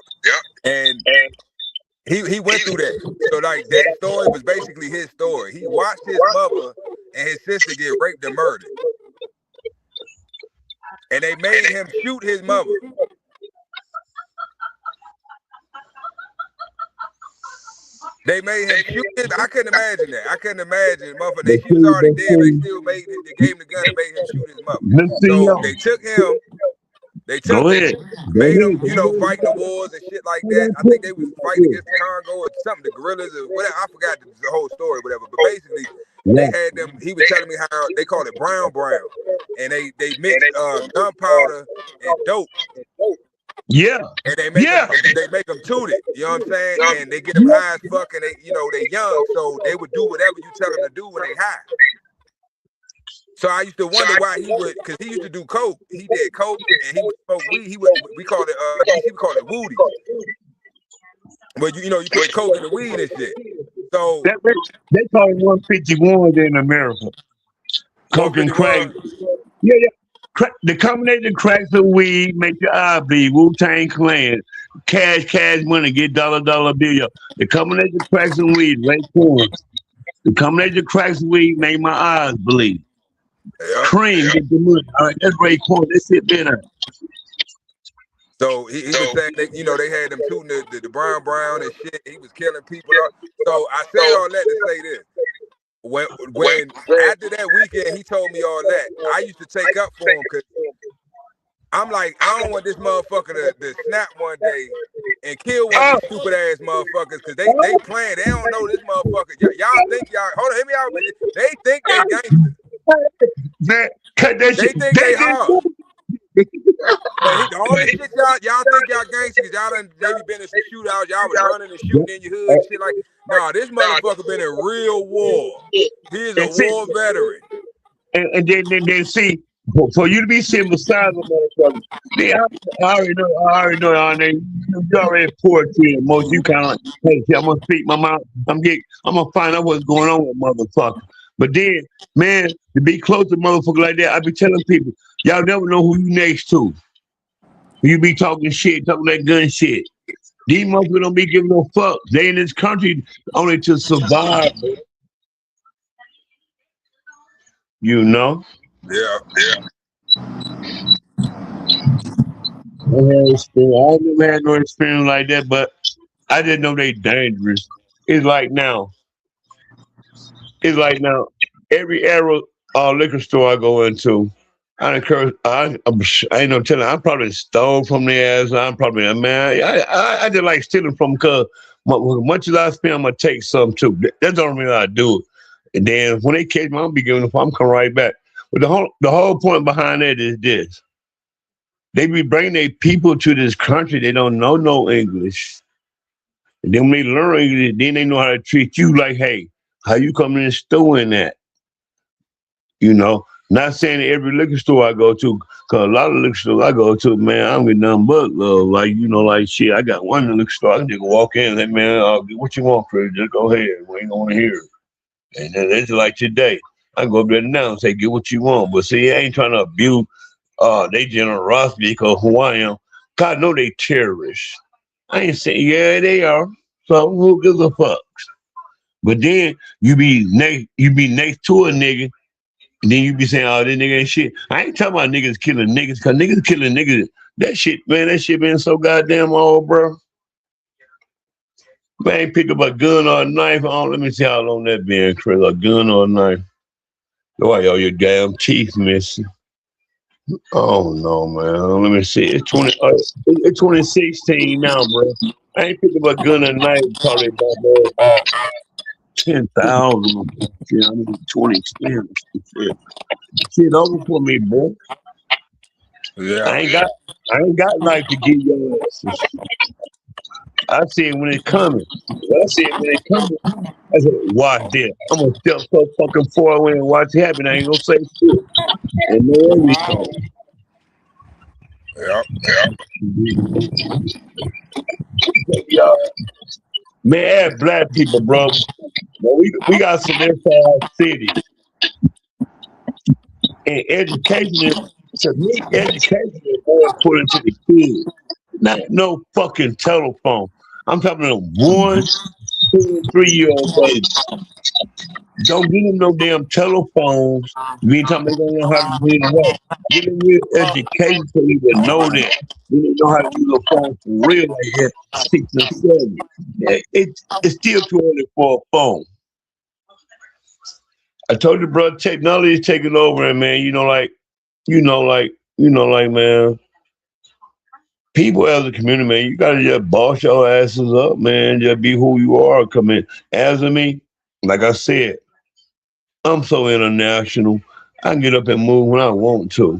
And he went through that. So like that story was basically his story. He watched his mother and his sister get raped and murdered. And they made him shoot his mother. They made him shoot it. I couldn't imagine that. Motherfucker. She was already dead, but they still they gave him the gun and made him shoot his mother. So they took him. Made him, fighting the wars and shit like that. I think they was fighting against the Congo or something, the guerrillas or whatever. I forgot the whole story, whatever. But basically, they had them. He was telling me how they called it brown, and they mixed gunpowder and dope. Yeah. And they make them toot it. You know what I'm saying? And they get them high as fuck, and they young, so they would do whatever you tell them to do when they high. So I used to wonder why he would, because he used to do coke. He did coke, and he would smoke weed. We called it he would call it woody. But you put coke in the weed and shit. So they call it 151 in America. Coke and crack. Yeah. The combination of cracks and weed make your eye bleed. Wu-Tang Clan. Cash money, get dollar bill. The combination of cracks and weed, right corn. The combination of cracks and weed made my eyes bleed. Yep. Cream, get the money. All right, that's Ray Corn. That's it, man. So he was saying that, you know, they had them shooting the brown and shit. He was killing people. So I said all that to say this. When after that weekend he told me all that, I used to take up for him because I'm like, I don't want this motherfucker to snap one day and kill one of these stupid ass motherfuckers because they playing. They don't know this motherfucker. Y'all think y'all hold on, hear me out. They think they gangsters. Man, cut that They shit. think they hard. But all this shit y'all think y'all gangsters, y'all done maybe been in some shootouts, y'all was running and shooting in your hood and shit like. Nah, this motherfucker been in real war. He is a war veteran. And then see, for you to be sitting beside the motherfucker, see, I already know, you already poetry and most you kind of like, hey, I'm gonna speak my mouth. I'm gonna find out what's going on with motherfucker. But then, man, to be close to motherfucker like that, I be telling people, y'all never know who you next to. You be talking shit, talking that gun shit. These motherfuckers don't be giving no fuck. They in this country only to survive. You know? Yeah. I never had no experience like that, but I didn't know they dangerous. It's like now, every era liquor store I go into, I encourage. I ain't no telling. I'm probably stole from the ass. I'm probably man. I just like stealing from because much as I spend, I'm gonna take some too. That's the only reason I do it. And then when they catch me, I'm be giving them. I'm coming right back. But the whole point behind that is this: they be bringing their people to this country. They don't know no English. And then when they learn English, then they know how to treat you like, hey, how you coming in the store in that? You know, not saying every liquor store I go to, because a lot of liquor stores I go to, man, I don't get nothing but love. Like, you know, like shit, I got one in the liquor store, I can just walk in and say, man, get what you want, Chris, just go ahead. We ain't gonna hear it. And then it's like today. I can go up there now and say, get what you want. But see, I ain't trying to abuse they generosity because who I am. God know they terrorists. I ain't saying, yeah, they are. So who gives a fuck? But then you be next to a nigga, and then you be saying, oh, this nigga ain't shit. I ain't talking about niggas killing niggas, because niggas killing niggas. That shit, man, that shit been so goddamn old, bro. Man, pick up a gun or a knife. Oh, let me see how long that been, Chris. A gun or a knife. Why all your damn teeth missing? Oh no, man. Let me see. It's 2016 now, bro. I ain't picked up a gun or a knife probably about 10,000. Shit, I mean 2010. Shit over for me, bro. Yeah. I ain't got life to give your asses. I see it when it coming. I said, watch this. I'm gonna step so fucking far away and watch it happen. I ain't gonna say shit. And know everything. Yeah. Y'all, man, add black people, bro. We got some inside city. And education is more important to the kids. Not no fucking telephone. I'm talking to 1, 2, 3-year-old baby. Don't give them no damn telephones. Meantime, they don't know how to read and write. Give them real education so you will know that. You don't know how to use a phone for real like that, 6 or 7. It's still too early for a phone. I told you, bro, technology is taking over, and man, man, people as a community, man, you gotta just boss your asses up, man. Just be who you are. Come in. As of me, like I said, I'm so international. I can get up and move when I want to.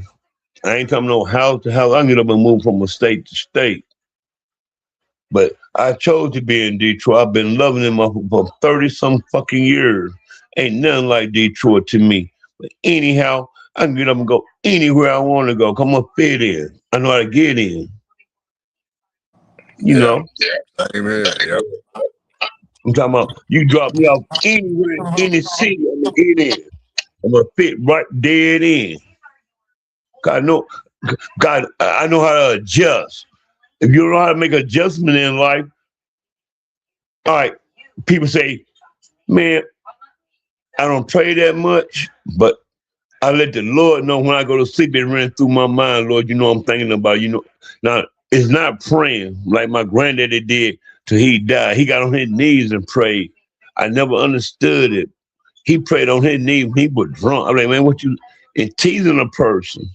I ain't talking no house to house. I can get up and move from a state to state. But I chose to be in Detroit. I've been loving it for 30 some fucking years. Ain't nothing like Detroit to me. But anyhow, I can get up and go anywhere I want to go. Come on, fit in. I know how to get in. You know? Same here. Yep. I'm talking about you drop me off anywhere in any city, I'm gonna get in. I'm gonna fit right dead in. God, I know how to adjust. If you don't know how to make adjustment in life, all right, people say, man, I don't pray that much, but I let the Lord know when I go to sleep. It ran through my mind, Lord. You know I'm thinking about. You know, now it's not praying like my granddaddy did till he died. He got on his knees and prayed. I never understood it. He prayed on his knees. He was drunk. I'm like, man, what you? And teasing a person.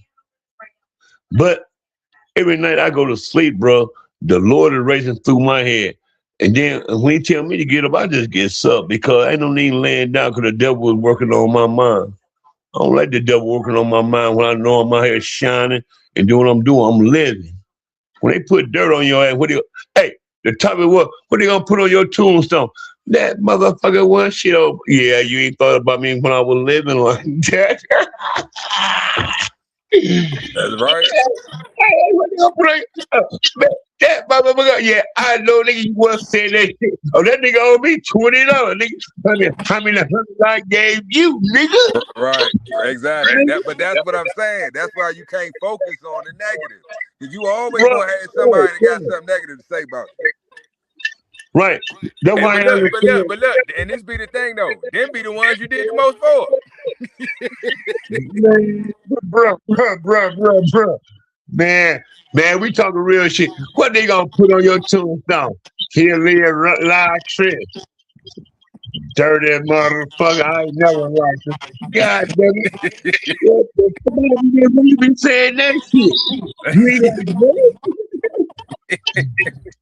But every night I go to sleep, bro, the Lord is racing through my head. And then when he tell me to get up, I just get up because I don't need laying down because the devil is working on my mind. I don't like the devil working on my mind when I know I'm out here shining and doing what I'm doing. I'm living. When they put dirt on your ass, hey, the topic what they gonna put on your tombstone? That motherfucker one shit over. Yeah, you ain't thought about me when I was living like that. That's right. Hey, what they gonna put on man, that motherfucker, yeah, I know nigga you was saying that shit. Oh, that nigga owe me $20. Nigga, how many $100 I gave you, nigga? Right. Exactly. But that's what I'm saying. That's why you can't focus on the negative. Because you always Bro, gonna have somebody that got something negative to say about you. right. That's And why I understand. but look, and this be the thing though. Them be the ones you did the most for. Man, bro. Man, we talking real shit. What they gonna put on your tombstone? Here live live Trish. Dirty motherfucker. I ain't never liked him. God damn it. What the fuck you been saying that shit? You ain't like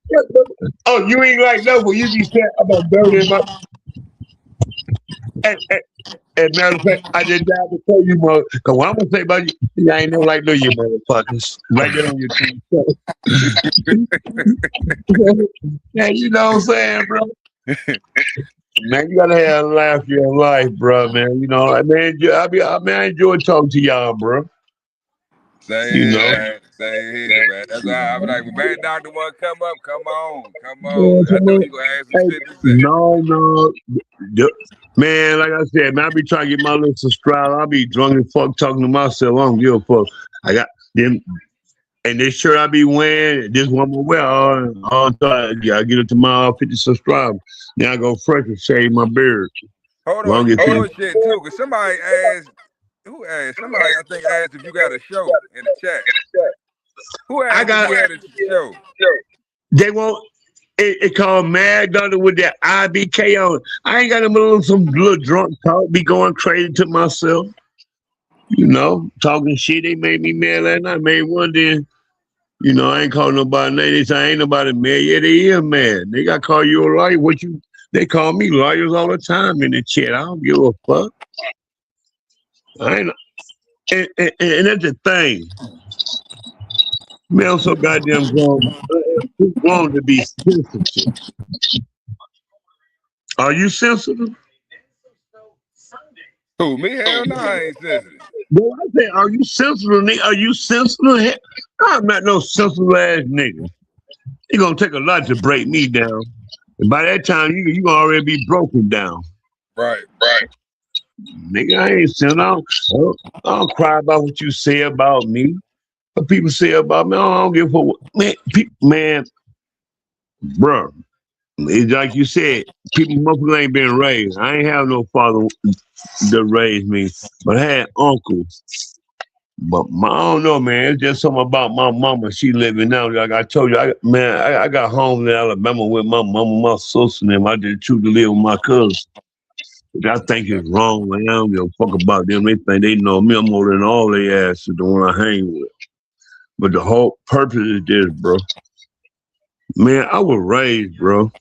that? Oh, you ain't like that when you be saying about dirty motherfucker. And matter of fact, I just died to tell you, mother. Cause what I'm gonna say about you, I ain't never like no you motherfuckers. Right there on your team. Yeah, you know what I'm saying, bro? Man, you gotta have a laugh your life, bro, man. You know, man, I enjoy talking to y'all, bro. Same You here, know. man. Same here, man. That's why I'm like, when Bad Doctor want to come up, come on. Man, I come know on. he gonna have some Hey, shit to say. no. Man, like I said, man, I be trying to get my little subscribe. I be drunk and fuck talking to myself. I don't give a fuck. I got them. And this shirt I be wearing, this one I wear all time. I get it to my 50 subscribers. Then I go fresh and shave my beard. Hold on, Long you as bullshitting too, because somebody asked, who asked? Somebody I think asked if you got a show in the chat. Who I asked if got you had a show? they won't it called Mad Doctor with that IBK on it. I ain't got some little drunk talk, be going crazy to myself. You know, talking shit. They made me mad last night. Made one then. You know, I ain't calling nobody name. They say ain't nobody mad. Yeah, they is mad. They got call you a liar. They call me lawyers all the time in the chat. I don't give a fuck. I ain't and that's the thing. Man, I'm so goddamn grown to be sensitive. Are you sensitive? Who, me? Hell no, I ain't sensitive. Well, I say, are you sensitive, nigga? Are you sensitive? I'm not no sensitive ass nigga. It's gonna take a lot to break me down. And by that time, you gonna already be broken down. Right. Nigga, I ain't sensitive. I don't cry about what you say about me. What people say about me, I don't give a fuck. Man, bro. It's like you said, people motherfuckers ain't been raised. I ain't have no father that raised me, but I had uncles. But I don't know, man. It's just something about my mama. She living now. Like I told you, I got home in Alabama with my mama, my sister, and them. I did choose to live with my cousin. Which I think is wrong, man. I don't give a fuck about them. They think they know me more than all they asses, the one I hang with. But the whole purpose is this, bro. Man, I was raised, bro.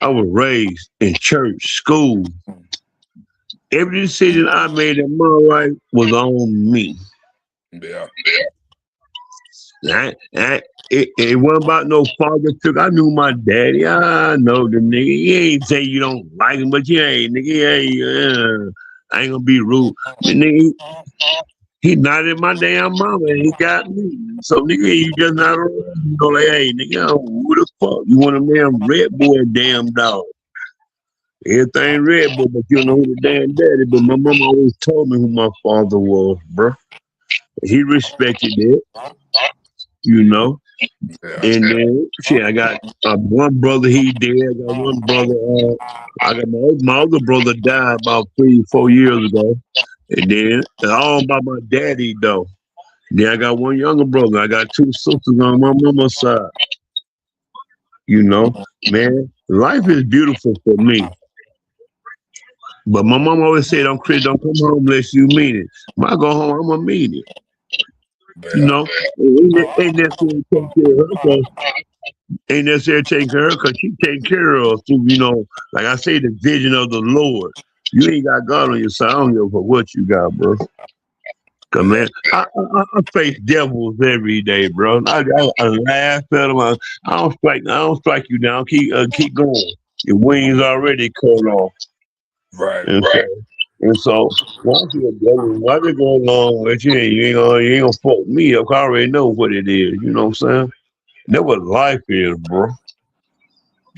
I was raised in church, school. Every decision I made in my life was on me. Yeah. It wasn't about no father figure. I knew my daddy. I know the nigga. He ain't say you don't like him, but you ain't, nigga. I ain't gonna be rude. The nigga, he nodded my damn mama and he got me. So nigga, you just not around. You know, like, hey, nigga, who the fuck? You want a damn red boy, damn dog. Everything red boy, but you don't know who the damn daddy. But my mama always told me who my father was, bro. He respected it. you know. Yeah. And then shit, I got one brother, he dead. I got one brother, I got my other brother died about 3-4 years ago. And then all by my daddy though. Then I got one younger brother. I got two sisters on my mama's side. You know, man, life is beautiful for me. But my mom always said, "Don't Chris, don't come home unless you mean it." When I go home, I'm gonna mean it. You Yeah. know, ain't necessarily take care of her, 'cause ain't necessarily take care of her because she take care of us through, you know, like I say, the vision of the Lord. You ain't got God on your side. I don't give a fuck what you got, bro. Cause Yeah. man, I face devils every day, bro. I laugh at them. I don't strike you down. Keep going. Your wings already cut off, Right. and so once you a devil, why they go along with you? You ain't gonna fuck me up. I already know what it is. You know what I'm saying? That's what life is, bro.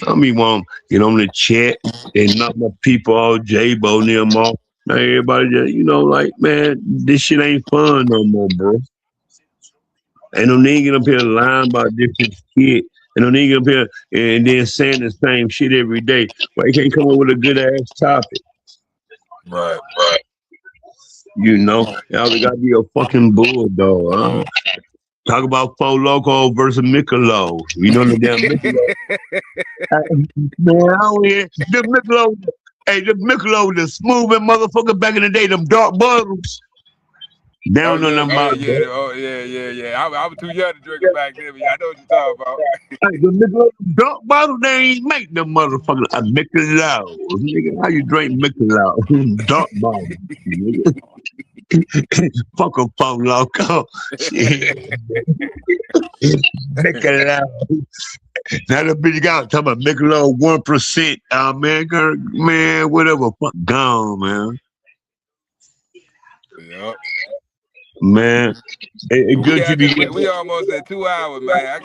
I mean, want get on the chat and knock my people all J-Bo and them off. Now everybody just, like, man, this shit ain't fun no more, bro. Ain't no nigga get up here lying about different shit. Ain't no nigga get up here and then saying the same shit every day. Why you can't come up with a good ass topic? Right. Y'all gotta be a fucking bulldog. Huh? Talk about Four Loco versus Michelob. You know the damn Michelob. Man, I don't hear the Michelob. Hey, the Michelob, the smoothest motherfucker back in the day, them dark bottles. They Oh don't know yeah, nothing yeah, about yeah. that. Oh yeah, yeah, yeah. I was too young to drink it back then, but yeah, I know what you're talking about. Hey, the Michelob dark bottle, they ain't make them motherfuckers a Michelob. Nigga, how you drink Michelob? Dark bottle. Nigga. Fuck a Four Loco. Shit. Michelob. Now the bitch got talking about Michelob 1%. Man, man, whatever. Fuck gone, man. Yep. Man, it's good to be getting. We almost at 2 hours, man.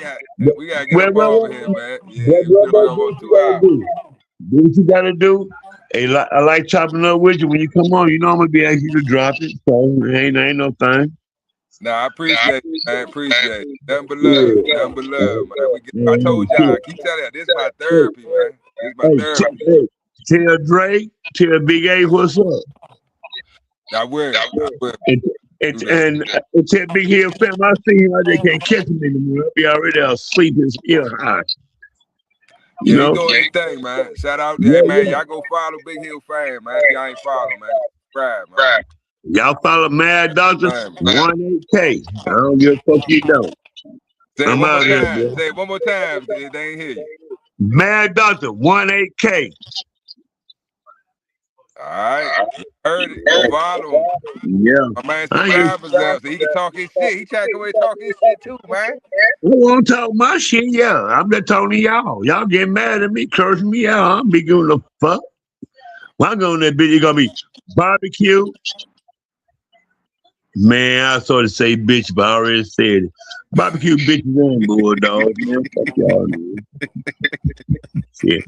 We gotta get Well, up well, off well, of here, man. well, Yeah, we well, been on well, do almost what you 2 gotta hours. do. Do what you gotta do. Hey, I like chopping up with you when you come on. You know I'm gonna be asking you to drop it, so ain't no thing. Nah, I appreciate it, man. Appreciate it. Nothing but love. Yeah. Nothing but love, man. I told y'all, Shit. I keep telling you, this is my Hey, therapy, man. This is my hey, therapy. hey, tell Dre, tell Big A what's up. I will. I will And, do that. and tell Big Hill fam, I see him, I just can't catch him anymore. I'll be already asleep, his ear high. You Yeah, he know? doing his thing, man. Shout out, hey Yeah, man, yeah. y'all go follow Big Hill Fan, man. If y'all ain't follow, man, go subscribe, man. Y'all follow Mad Doctor Man, 18K. I don't give a fuck you don't. say it I'm one more out here, time. bro. Say it one more time. They ain't hear you. Mad Doctor 18K. All right, you heard it. Go follow him. Yeah. My man I ain't subscribers up so he can talk his shit. He trying to come away and talk his shit too, man. I won't talk my shit, yeah. I'm just talking to y'all. Y'all get mad at me, cursing me out. I'll be giving a fuck. When I go in that bitch, it's gonna be barbecue. Man, I sort of say bitch, but I already said it. Barbecue bitches on bulldog, man. Fuck y'all, man. Shit.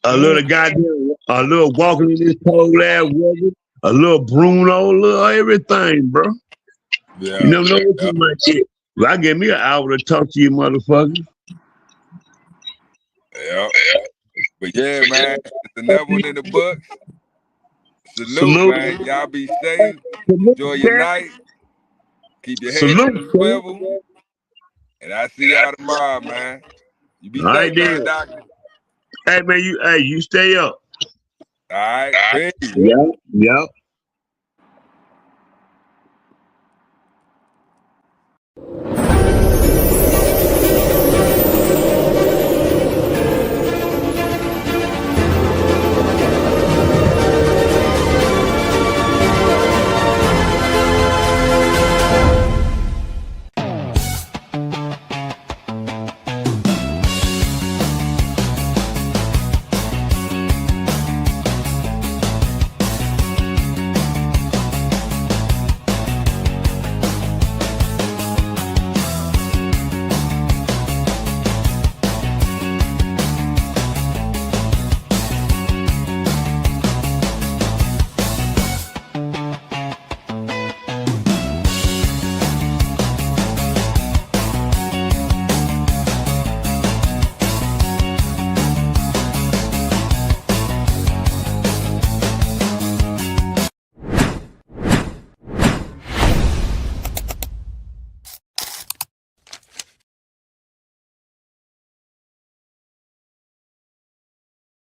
A little goddamn, a little walking in this cold ass weather, a little Bruno, a little everything, bro. You Yeah, never know what yeah, you might get. Well, I give me an hour to talk to you, motherfucker. yeah. But yeah, man, it's another one in the books. Salute, Salute. man. Y'all be safe. Salute, Enjoy your champ. night. Keep your head on Salute, the champ. swivel. And I see y'all tomorrow, man. You be All right, safe, man, then. doctor. Hey, man, you stay up. All right, peace. Yeah, yeah.